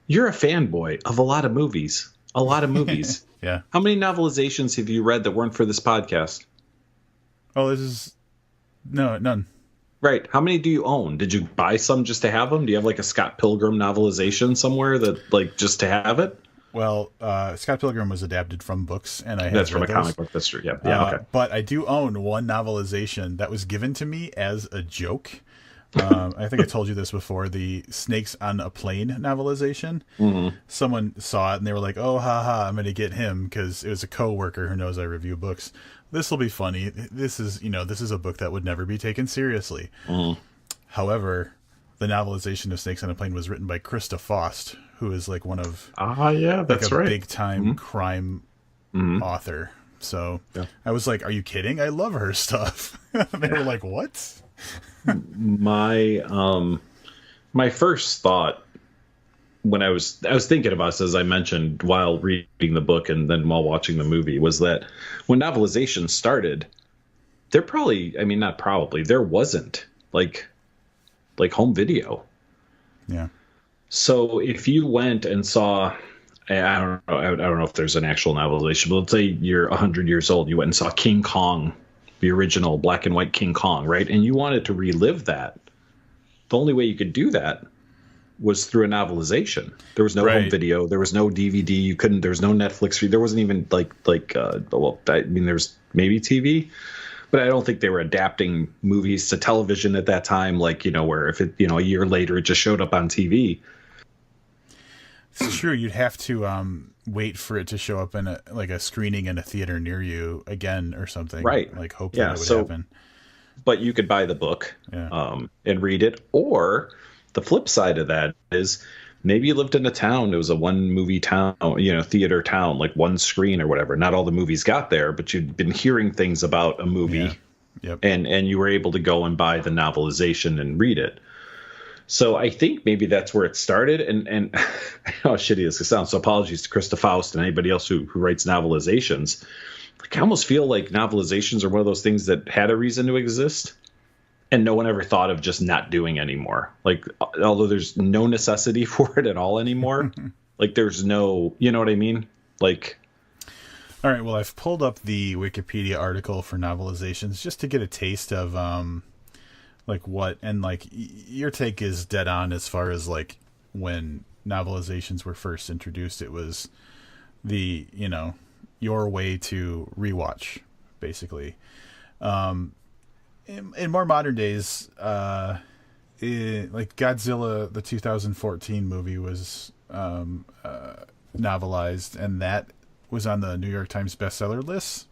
you're a fanboy of a lot of movies. A lot of movies. Yeah. How many novelizations have you read that weren't for this podcast? Oh, none. Right. How many do you own? Did you buy some just to have them? Do you have like a Scott Pilgrim novelization somewhere that, like, just to have it? Well, Scott Pilgrim was adapted from books, and that's from a comic book. That's true. Yeah. Okay. But I do own one novelization that was given to me as a joke. I think I told you this before. The Snakes on a Plane novelization. Mm-hmm. Someone saw it and they were like, "Oh, haha, I'm going to get him," because it was a coworker who knows I review books. This will be funny. This is a book that would never be taken seriously. Mm-hmm. However, the novelization of Snakes on a Plane was written by Krista Faust, who is like one of that's right, big time crime author. So I was like, "Are you kidding? I love her stuff." They were like, "What?" My first thought when I was thinking about this, as I mentioned, while reading the book and then while watching the movie, was that when novelization started, there wasn't like home video. Yeah. So if you went and saw, I don't know if there's an actual novelization, but let's say you're 100 years old, you went and saw King Kong, the original black and white King Kong, right? And you wanted to relive that. The only way you could do that was through a novelization. There was no home video. There was no DVD. There was no Netflix. There wasn't even there's maybe TV, but I don't think they were adapting movies to television at that time. Where if it, a year later, it just showed up on TV. It's true. You'd have to wait for it to show up in a screening in a theater near you again or something. Right. Like hope that it would happen. But you could buy the book and read it. Or the flip side of that is maybe you lived in a town. It was a one movie town, theater town, like one screen or whatever. Not all the movies got there, but you'd been hearing things about a movie. Yeah. Yep. And you were able to go and buy the novelization and read it. So I think maybe that's where it started. And I know how shitty this sounds. So apologies to Krista Faust and anybody else who writes novelizations. Like, I almost feel like novelizations are one of those things that had a reason to exist and no one ever thought of just not doing anymore. Like, although there's no necessity for it at all anymore. Like, there's no, you know what I mean? Like, all right. Well, I've pulled up the Wikipedia article for novelizations just to get a taste of, your take is dead on as far as like when novelizations were first introduced. It was the, your way to rewatch, basically. In more modern days, like Godzilla, the 2014 movie was novelized, and that was on the New York Times bestseller list.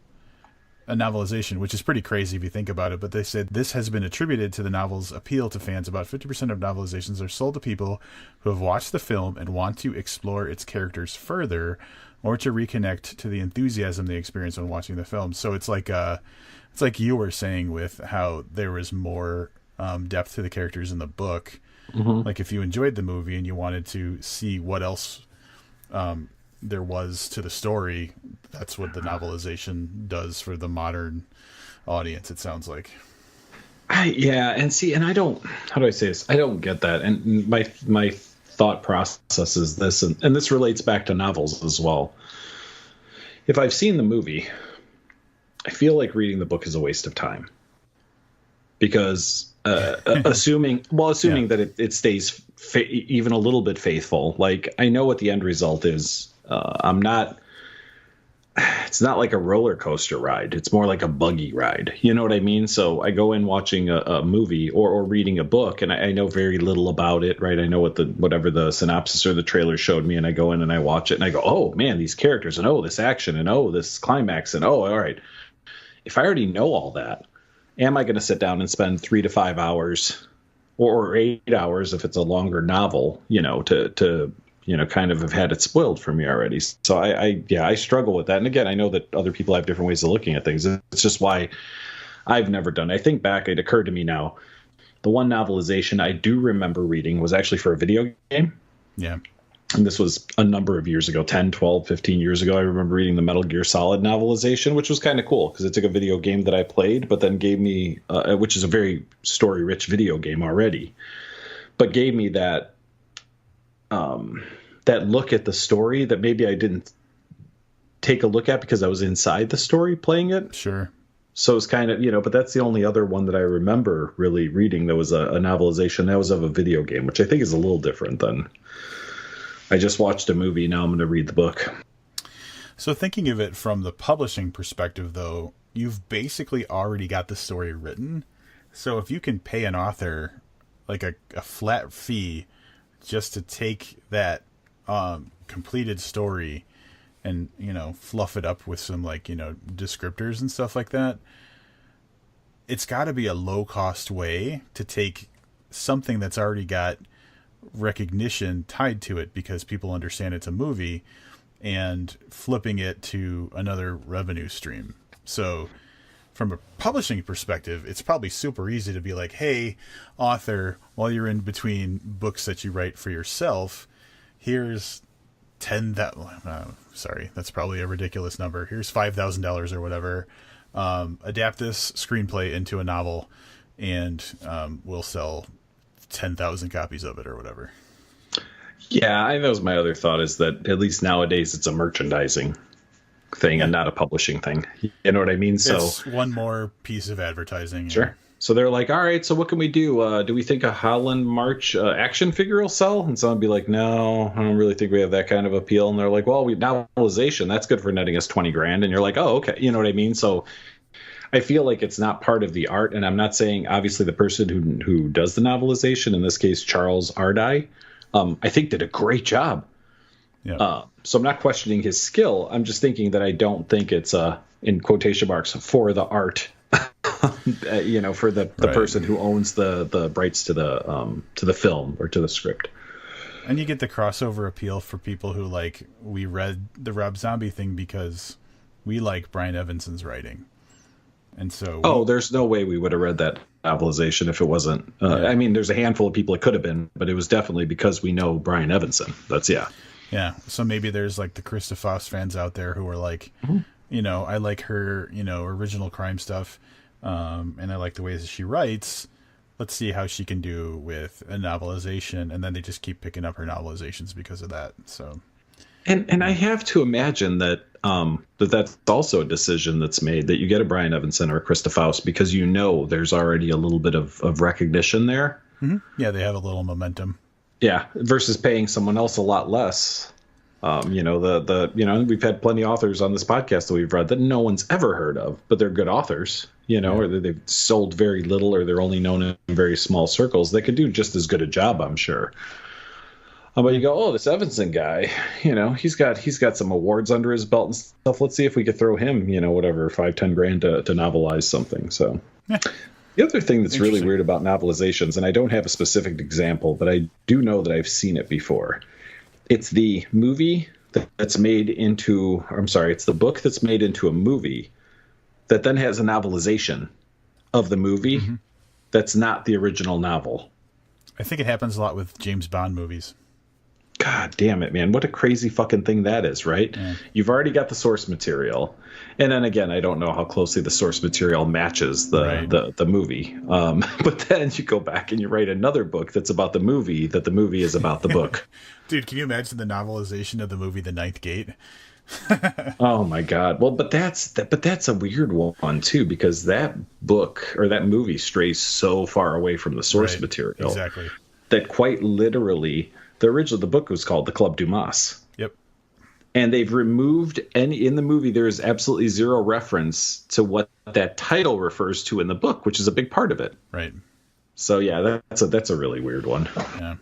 A novelization, which is pretty crazy if you think about it, but they said this has been attributed to the novel's appeal to fans. About 50% of novelizations are sold to people who have watched the film and want to explore its characters further, or to reconnect to the enthusiasm they experienced when watching the film. So it's like you were saying with how there was more depth to the characters in the book. Mm-hmm. Like if you enjoyed the movie and you wanted to see what else there was to the story, that's what the novelization does for the modern audience, it sounds like. And I don't, how do I say this? I don't get that. And my thought process is this, and this relates back to novels as well. If I've seen the movie, I feel like reading the book is a waste of time. Because assuming that it stays even a little bit faithful, like I know what the end result is. It's not like a roller coaster ride. It's more like a buggy ride. You know what I mean? So I go in watching a movie or reading a book, and I know very little about it, right? I know whatever the synopsis or the trailer showed me, and I go in and I watch it, and I go, oh man, these characters, and oh, this action, and oh, this climax, and oh, all right. If I already know all that, am I going to sit down and spend 3 to 5 hours or 8 hours if it's a longer novel, to kind of have had it spoiled for me already? So I struggle with that. And again, I know that other people have different ways of looking at things. It's just why I've never done it. I think back, it occurred to me now, the one novelization I do remember reading was actually for a video game. Yeah. And this was a number of years ago, 10, 12, 15 years ago. I remember reading the Metal Gear Solid novelization, which was kind of cool because it took a video game that I played, but then gave me, which is a very story-rich video game already, but gave me that look at the story that maybe I didn't take a look at because I was inside the story playing it. Sure. So it's kind of, but that's the only other one that I remember really reading that was a novelization. That was of a video game, which I think is a little different than I just watched a movie. Now I'm going to read the book. So thinking of it from the publishing perspective, though, you've basically already got the story written. So if you can pay an author like a flat fee just to take that completed story and, fluff it up with some descriptors and stuff like that, it's got to be a low cost way to take something that's already got recognition tied to it because people understand it's a movie and flipping it to another revenue stream. So from a publishing perspective, it's probably super easy to be like, hey, author, while you're in between books that you write for yourself, here's sorry, that's probably a ridiculous number. Here's $5,000 or whatever. Adapt this screenplay into a novel and we'll sell 10,000 copies of it or whatever. Yeah, that was my other thought, is that at least nowadays it's a merchandising thing and not a publishing thing. You know what I mean? So it's one more piece of advertising. Sure. So they're like, all right, so what can we do? Do we think a Holland March action figure will sell? And someone would be like, no, I don't really think we have that kind of appeal. And they're like, well, novelization, that's good for netting us $20,000. And you're like, oh, okay. You know what I mean? So I feel like it's not part of the art. And I'm not saying, obviously, the person who does the novelization, in this case, Charles Ardai, I think did a great job. Yeah. So I'm not questioning his skill. I'm just thinking that I don't think it's, in quotation marks, for the art, for the right. person who owns the rights to the film or to the script. And you get the crossover appeal for people who we read the Rob Zombie thing because we like Brian Evanson's writing. And so there's no way we would have read that novelization if it wasn't. I mean, there's a handful of people it could have been, but it was definitely because we know Brian Evanson. Yeah. So maybe there's the Krista Faust fans out there who are like, I like her, original crime stuff, and I like the ways that she writes. Let's see how she can do with a novelization, and then they just keep picking up her novelizations because of that. So, and I have to imagine that that's also a decision that's made, that you get a Brian Evanson or a Krista Faust because there's already a little bit of recognition there. Mm-hmm. Yeah, they have a little momentum. Yeah, versus paying someone else a lot less. We've had plenty of authors on this podcast that we've read that no one's ever heard of, but they're good authors, or they've sold very little, or they're only known in very small circles. They could do just as good a job, I'm sure. But you go, oh, this Evanson guy, he's got some awards under his belt and stuff. Let's see if we could throw him, whatever, 5-10 grand to novelize something. So Yeah. the other thing that's really weird about novelizations, and I don't have a specific example, but I do know that I've seen it before. It's the movie that's made into, it's the book that's made into a movie that then has a novelization of the movie that's not the original novel. I think it happens a lot with James Bond movies. God damn it, man. What a crazy fucking thing that is, right? Yeah. You've already got the source material. And then again, I don't know how closely the source material matches the movie. But then you go back and you write another book that's about the movie that the movie is about the book. Dude, can you imagine the novelization of the movie The Ninth Gate? Oh my God. Well, but that's a weird one too, because that book or that movie strays so far away from the source material. Exactly. That quite literally the book was called The Club Dumas. Yep. And they've removed in the movie there is absolutely zero reference to what that title refers to in the book, which is a big part of it. Right. So yeah, that's a really weird one. Yeah.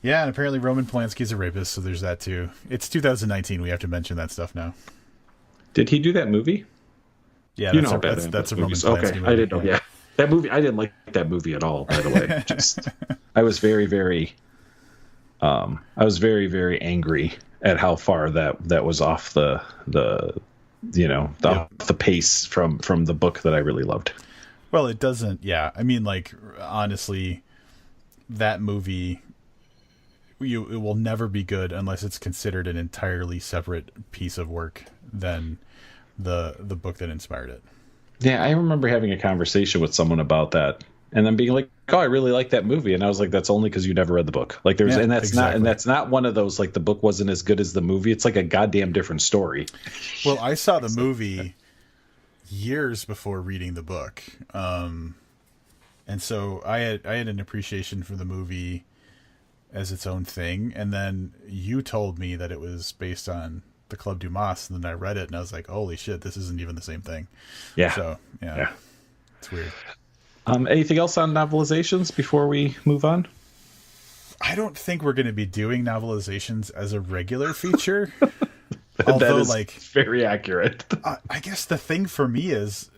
Yeah, and apparently Roman Polanski's a rapist, so there's that too. It's 2019. We have to mention that stuff now. Did he do that movie? Yeah, that's a Roman Polanski movie. I didn't know. Yeah, that movie. I didn't like that movie at all. By the way, I was very, very angry at how far that was off the pace from the book that I really loved. Well, it doesn't. Yeah, I mean, like honestly, that movie. It will never be good unless it's considered an entirely separate piece of work than the book that inspired it. Yeah, I remember having a conversation with someone about that, and then being like, "Oh, I really like that movie," and I was like, "That's only because you never read the book." Like, that's not one of those like the book wasn't as good as the movie. It's like a goddamn different story. Well, I saw the movie years before reading the book, and so I had an appreciation for the movie as its own thing, and then you told me that it was based on the Club Dumas, and then I read it and I was like, holy shit, this isn't even the same thing. Yeah. So yeah. It's weird. Anything else on novelizations before we move on? I don't think we're going to be doing novelizations as a regular feature. Although, that is very accurate. I guess the thing for me is,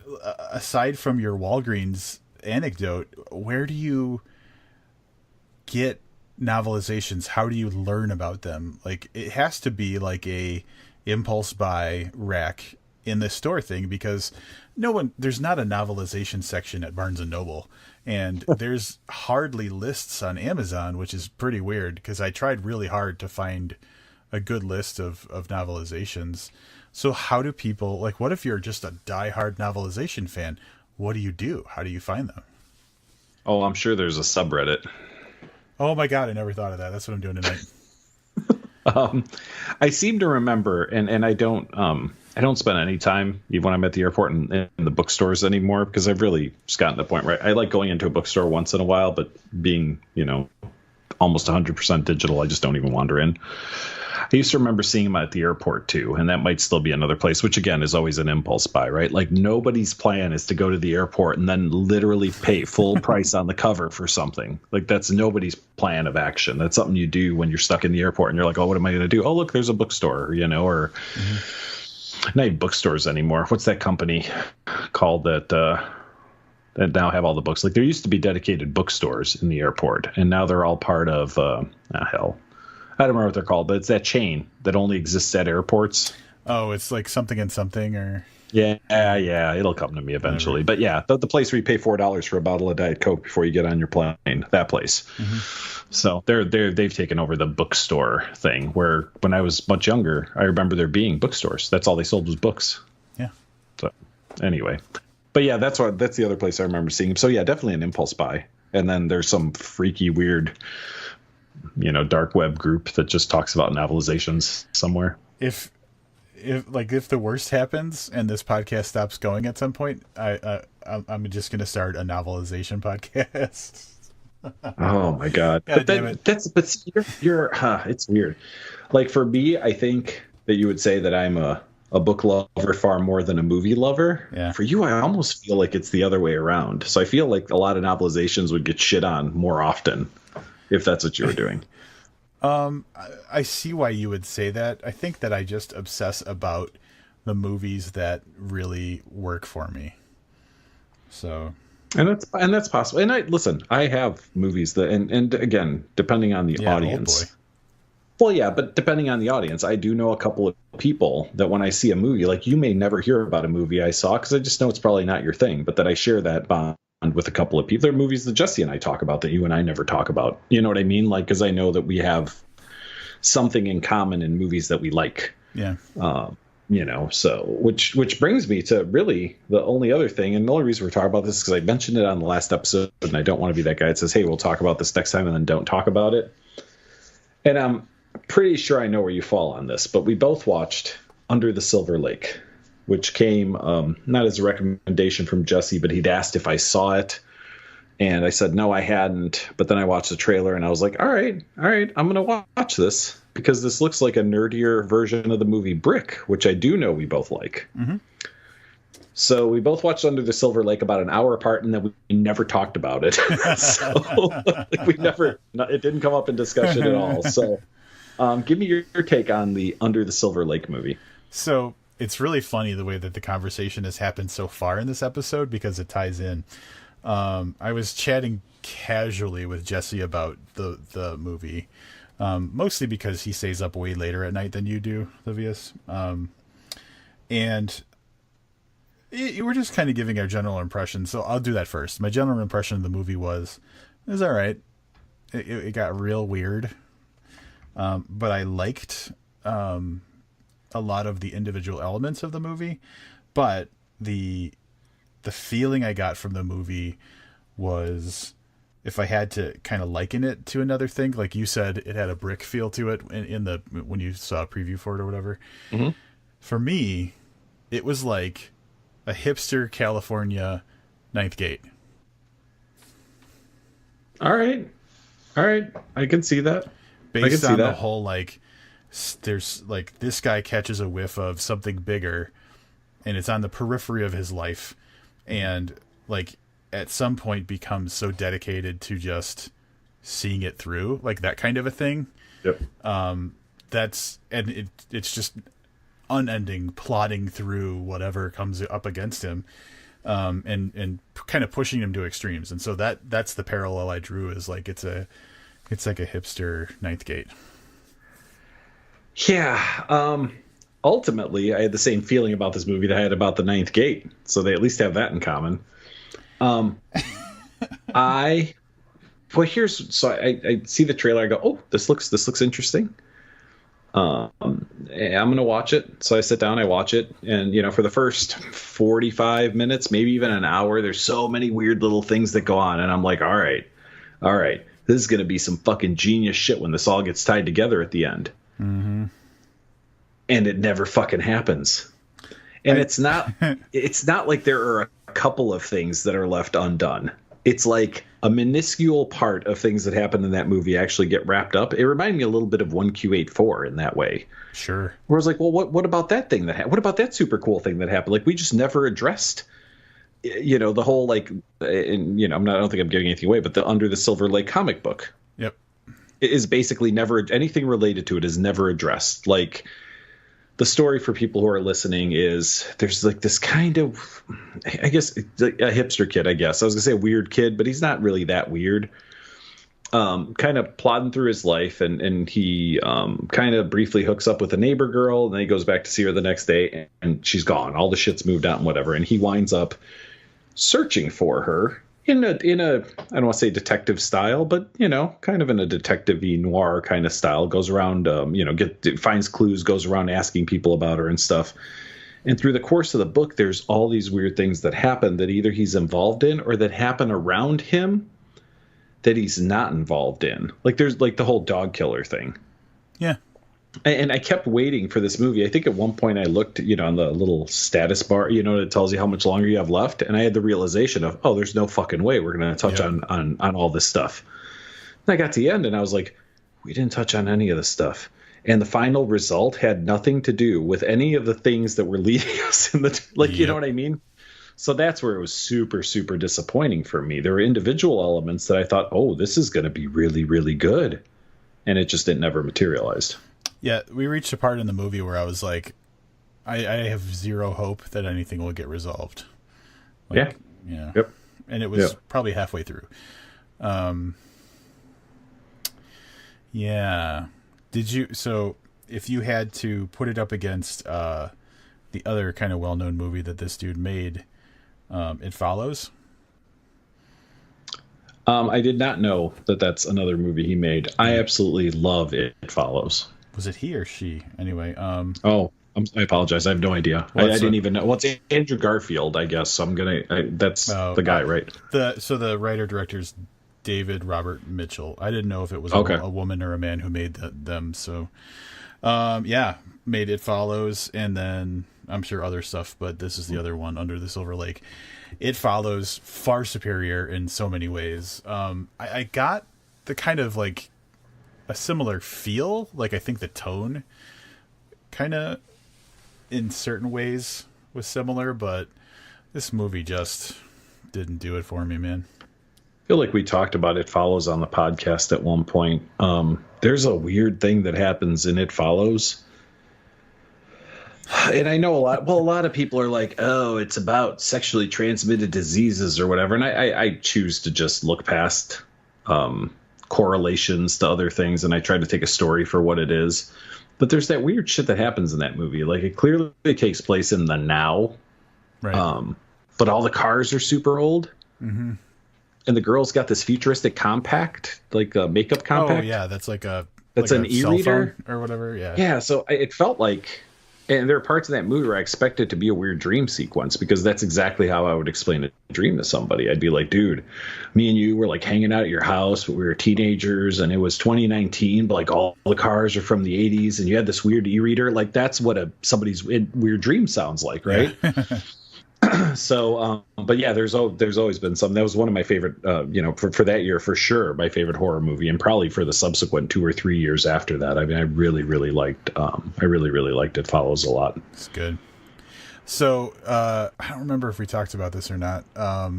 aside from your Walgreens anecdote, where do you get novelizations? How do you learn about them? Like, it has to be like a impulse buy rack in the store thing, because there's not a novelization section at Barnes and Noble, and there's hardly lists on Amazon, which is pretty weird because I tried really hard to find a good list of novelizations. So how do people, like, what if you're just a diehard novelization fan? What do you do? How do you find them? Oh, I'm sure there's a subreddit. Oh my God, I never thought of that. That's what I'm doing tonight. I seem to remember, and I don't spend any time, even when I'm at the airport, in the bookstores anymore, because I've really just gotten to the point where I like going into a bookstore once in a while, but being, almost 100% digital, I just don't even wander in. I used to remember seeing them at the airport too, and that might still be another place, which again is always an impulse buy, right? Like, nobody's plan is to go to the airport and then literally pay full price on the cover for something. Like, that's nobody's plan of action. That's something you do when you're stuck in the airport and you're like, oh, what am I going to do? Oh, look, there's a bookstore, or not even bookstores anymore. What's that company called that now have all the books? Like, there used to be dedicated bookstores in the airport, and now they're all part of hell. I don't remember what they're called, but it's that chain that only exists at airports. Oh, it's like something and something, or yeah, it'll come to me eventually. But yeah, the place where you pay $4 for a bottle of Diet Coke before you get on your plane, that place. So they've taken over the bookstore thing. Where when I was much younger, I remember there being bookstores. That's all they sold was books. Yeah. So anyway, but yeah, that's the other place I remember seeing. So yeah, definitely an impulse buy. And then there's some freaky weird, dark web group that just talks about novelizations somewhere. If the worst happens and this podcast stops going at some point, I'm just going to start a novelization podcast. Oh my God. It's weird. Like, for me, I think that you would say that I'm a book lover far more than a movie lover. Yeah. For you, I almost feel like it's the other way around. So I feel like a lot of novelizations would get shit on more often. if that's what you were doing. I see why you would say that. I think that I just obsess about the movies that really work for me. So, and that's possible. And I have movies that, and again, depending on the audience. Old boy. Well, yeah, but depending on the audience, I do know a couple of people that when I see a movie, like you may never hear about a movie I saw because I just know it's probably not your thing, but that I share that bond with a couple of people. There are movies that Jesse and I talk about that you and I never talk about. You know what I mean? Like, because I know that we have something in common in movies that we like. Yeah. So which brings me to really the only other thing, and the only reason we're talking about this is because I mentioned it on the last episode, and I don't want to be that guy that says, hey, we'll talk about this next time and then don't talk about it. And I'm pretty sure I know where you fall on this, but we both watched Under the Silver Lake, which came not as a recommendation from Jesse, but he'd asked if I saw it. And I said, no, I hadn't. But then I watched the trailer and I was like, all right, I'm going to watch this because this looks like a nerdier version of the movie Brick, which I do know we both like. Mm-hmm. So we both watched Under the Silver Lake about an hour apart, and then we never talked about it. So it didn't come up in discussion at all. So give me your take on the Under the Silver Lake movie. So it's really funny the way that the conversation has happened so far in this episode because it ties in. I was chatting casually with Jesse about the movie, mostly because he stays up way later at night than you do, Livius. And we're just kind of giving our general impression. So I'll do that first. My general impression of the movie was all right. It got real weird. But I liked a lot of the individual elements of the movie. But the feeling I got from the movie was, if I had to kind of liken it to another thing, like you said, it had a Brick feel to it when you saw a preview for it or whatever. Mm-hmm. For me, it was like a hipster California Ninth Gate. All right. I can see that. Based on the whole, like, there's like this guy catches a whiff of something bigger and it's on the periphery of his life. And like at some point becomes so dedicated to just seeing it through, like that kind of a thing. Yep. It's just unending plodding through whatever comes up against him, and kind of pushing him to extremes. And so that's the parallel I drew, is like it's like a hipster Ninth Gate. Yeah. Ultimately, I had the same feeling about this movie that I had about the Ninth Gate, so they at least have that in common. I see the trailer. I go, oh, this looks interesting. I'm gonna watch it. So I sit down, I watch it, and for the first 45 minutes, maybe even an hour, there's so many weird little things that go on, and I'm like, all right, this is gonna be some fucking genius shit when this all gets tied together at the end. Mm-hmm. And it never fucking happens. And it's not like there are a couple of things that are left undone. It's like a minuscule part of things that happen in that movie actually get wrapped up. It reminded me a little bit of 1Q84 in that way. Sure. Where I was like, well, what about that thing what about that super cool thing that happened? Like, we just never addressed, the whole, like, and, I don't think I'm giving anything away, but the Under the Silver Lake comic book. Yep. It is basically never, anything related to it is never addressed. Like, the story for people who are listening is there's like this kind of, I guess, like a hipster kid, I guess. I was going to say a weird kid, but he's not really that weird. Kind of plodding through his life, and he kind of briefly hooks up with a neighbor girl, and then he goes back to see her the next day, and she's gone. All the shit's moved out and whatever, and he winds up searching for her in a I don't want to say detective style, but kind of in a detective-y noir kind of style. Goes around, finds clues, goes around asking people about her and stuff. And through the course of the book, there's all these weird things that happen that either he's involved in or that happen around him that he's not involved in. Like, there's like the whole dog killer thing. Yeah. And I kept waiting for this movie. I think at one point I looked, on the little status bar, that tells you how much longer you have left. And I had the realization of, oh, there's no fucking way we're going to touch on all this stuff. And I got to the end and I was like, we didn't touch on any of this stuff. And the final result had nothing to do with any of the things that were leading us in the, like, you know what I mean? So that's where it was super, super disappointing for me. There were individual elements that I thought, oh, this is going to be really, really good. And it never materialized. Yeah, we reached a part in the movie where I was like, I have zero hope that anything will get resolved. Like, yeah. Yep. And it was probably halfway through. Yeah. So if you had to put it up against the other kind of well-known movie that this dude made, It Follows? I did not know that that's another movie he made. I absolutely love It Follows. Was it he or she? Anyway. I apologize. I have no idea. I didn't even know. Well, it's Andrew Garfield, I guess. So I'm that's the guy, right? So the writer-director's David Robert Mitchell. I didn't know if it was a woman or a man who made them. So, made It Follows, and then I'm sure other stuff, but this is the other one, Under the Silver Lake. It Follows, far superior in so many ways. I got the kind of like a similar feel. Like, I think the tone kind of in certain ways was similar, but this movie just didn't do it for me, man. I feel like we talked about It Follows on the podcast at one point. There's a weird thing that happens in It Follows. And I know a lot of people are like, oh, it's about sexually transmitted diseases or whatever. And I choose to just look past correlations to other things, and I try to take a story for what it is. But there's that weird shit that happens in that movie. Like, it clearly takes place in the now. Right. But all the cars are super old. Mm-hmm. And the girl's got this futuristic compact, like a makeup compact. Oh, yeah. That's like an e-reader or whatever. Yeah. Yeah. So it felt like, and there are parts of that movie where I expect it to be a weird dream sequence, because that's exactly how I would explain a dream to somebody. I'd be like, dude, me and you were like hanging out at your house, but we were teenagers, and it was 2019, but like all the cars are from the 80s, and you had this weird e-reader. Like, that's what somebody's weird dream sounds like, right? Yeah. So, but yeah, there's always been some. That was one of my favorite, for that year, for sure, my favorite horror movie, and probably for the subsequent 2 or 3 years after that. I mean, I really, really liked It Follows a lot. It's good. So, I don't remember if we talked about this or not. Are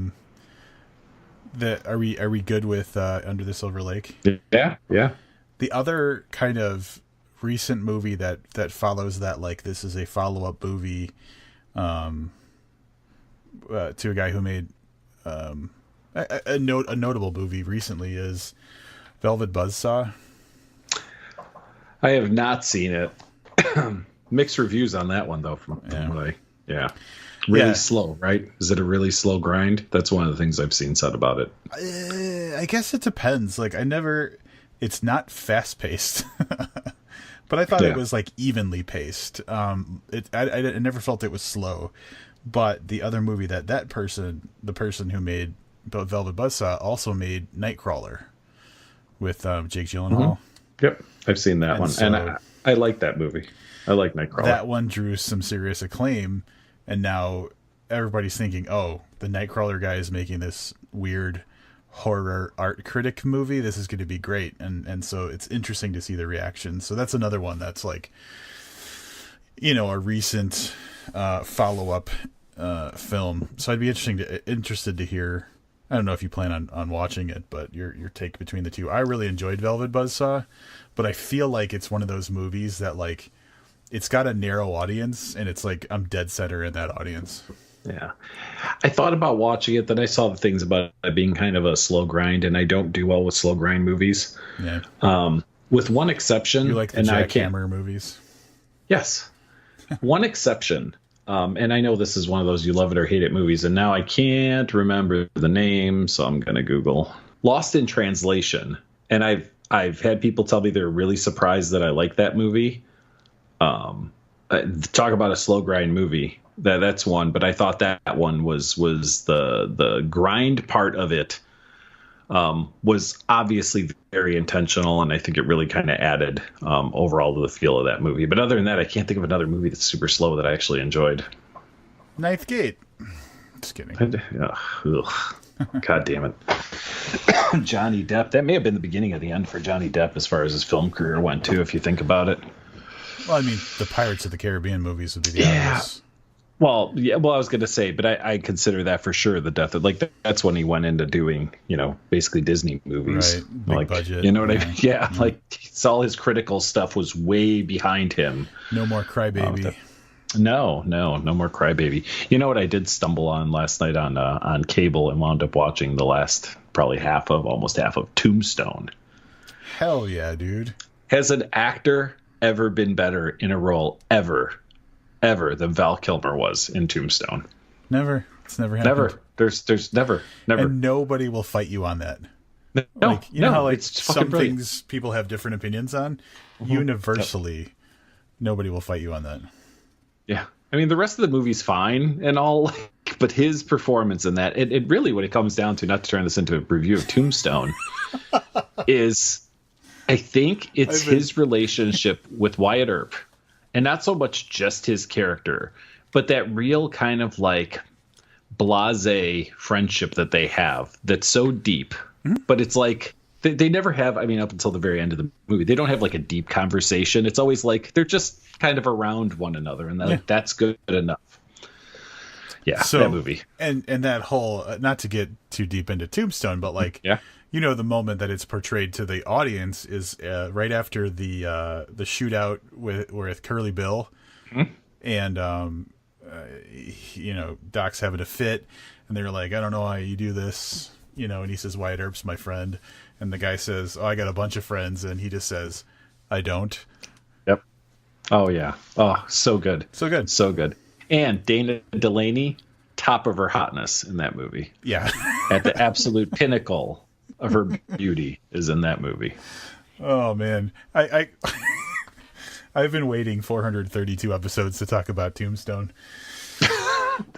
we good with Under the Silver Lake? Yeah. The other kind of recent movie that follows that, like, this is a follow-up movie, to a guy who made a notable movie recently, is Velvet Buzzsaw. I have not seen it. Mixed reviews on that one, though. From what really slow, right? Is it a really slow grind? That's one of the things I've seen said about it. I guess it depends. Like, it's not fast paced, but I thought it was like evenly paced. I never felt it was slow. But the other movie the person who made Velvet Buzzsaw also made Nightcrawler with Jake Gyllenhaal. Mm-hmm. Yep, I've seen that one, and I like that movie. I like Nightcrawler. That one drew some serious acclaim, and now everybody's thinking, oh, the Nightcrawler guy is making this weird horror art critic movie. This is going to be great, and so it's interesting to see the reaction. So that's another one that's like, a recent follow-up film. So I'd be interested to hear. I don't know if you plan on watching it, but your take between the two. I really enjoyed Velvet Buzzsaw, but I feel like it's one of those movies that, like, it's got a narrow audience, and it's like I'm dead center in that audience. Yeah, I thought about watching it, then I saw the things about it being kind of a slow grind, and I don't do well with slow grind movies. Yeah. With one exception. You like the Jack Hammer movies? Yes. One exception. And I know this is one of those you love it or hate it movies, and now I can't remember the name, so I'm gonna Google Lost in Translation. And I've had people tell me they're really surprised that I like that movie. Talk about a slow grind movie. That's one, but I thought that one was the grind part of it was obviously very intentional, and I think it really kind of added overall to the feel of that movie. But other than that, I can't think of another movie that's super slow that I actually enjoyed. Ninth Gate. Just kidding. God damn it. Johnny Depp. That may have been the beginning of the end for Johnny Depp as far as his film career went, too, if you think about it. Well, I mean, the Pirates of the Caribbean movies would be the obvious. Well, yeah, well, I was going to say, but I consider that for sure the death of, like, that's when he went into doing, basically Disney movies. Right. Big Like, budget. you know what I mean? Yeah, like all his critical stuff was way behind him. No more Crybaby. No more Crybaby. You know what I did stumble on last night on cable and wound up watching the last probably almost half of Tombstone. Hell yeah, dude. Has an actor ever been better in a role ever than Val Kilmer was in Tombstone? Never. It's never happened. Never. There's never. And nobody will fight you on that. No, like, you know how like it's some brilliant. things people have different opinions on? Universally, nobody will fight you on that. Yeah. I mean, the rest of the movie's fine and all, but his performance in that, it really, what it comes down to, not to turn this into a review of Tombstone, is I think it's his relationship with Wyatt Earp. And not so much just his character, but that real kind of like blasé friendship that they have that's so deep. Mm-hmm. But it's like they never have, I mean, up until the very end of the movie, they don't have like a deep conversation. It's always like they're just kind of around one another, and that's good enough. Yeah, so, that movie. And that whole, not to get too deep into Tombstone, but like, the moment that it's portrayed to the audience is right after the shootout with Curly Bill, and Doc's having a fit, and they're like, I don't know how you do this, and he says, Wyatt Earp's my friend, and the guy says, oh, I got a bunch of friends, and he just says, I don't. Yep. Oh yeah. Oh, so good. So good. So good. And Dana Delaney, top of her hotness in that movie. Yeah. At the absolute pinnacle of her beauty is in that movie. Oh man, I've been waiting 432 episodes to talk about Tombstone.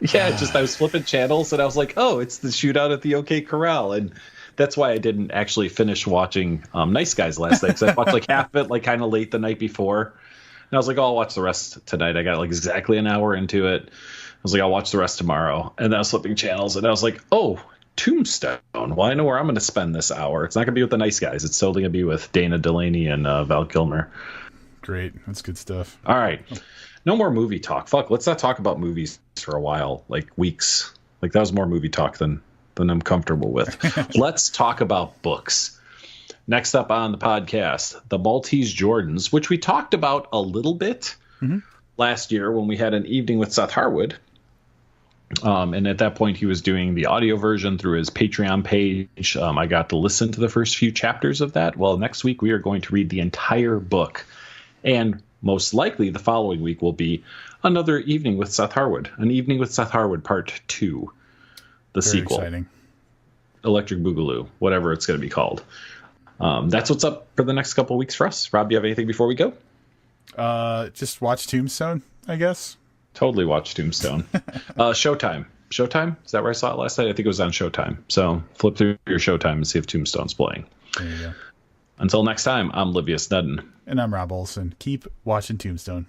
Yeah, I was flipping channels and I was like, oh, it's the shootout at the OK Corral, and that's why I didn't actually finish watching Nice Guys last night, because I watched like half of it like kind of late the night before, and I was like, oh, I'll watch the rest tonight. I got like exactly an hour into it. I was like, I'll watch the rest tomorrow, and then I was flipping channels and I was like, oh, Tombstone. Well, I know where I'm going to spend this hour. It's not going to be with the Nice Guys. It's totally going to be with Dana Delaney and Val Kilmer. Great. That's good stuff. All right. No more movie talk. Fuck, let's not talk about movies for a while, like weeks. Like that was more movie talk than I'm comfortable with. Let's talk about books. Next up on the podcast, The Maltese Jordans, which we talked about a little bit last year when we had an evening with Seth Harwood. And at that point, he was doing the audio version through his Patreon page. I got to listen to the first few chapters of that. Well, next week, we are going to read the entire book. And most likely, the following week will be another evening with Seth Harwood. An evening with Seth Harwood, part 2. The Very sequel. Exciting. Electric Boogaloo, whatever it's going to be called. That's what's up for the next couple of weeks for us. Rob, you have anything before we go? Just watch Tombstone, I guess. Totally watch Tombstone. Showtime. Showtime? Is that where I saw it last night? I think it was on Showtime. So flip through your Showtime and see if Tombstone's playing. There you go. Until next time, I'm Livius Nedden. And I'm Rob Olson. Keep watching Tombstone.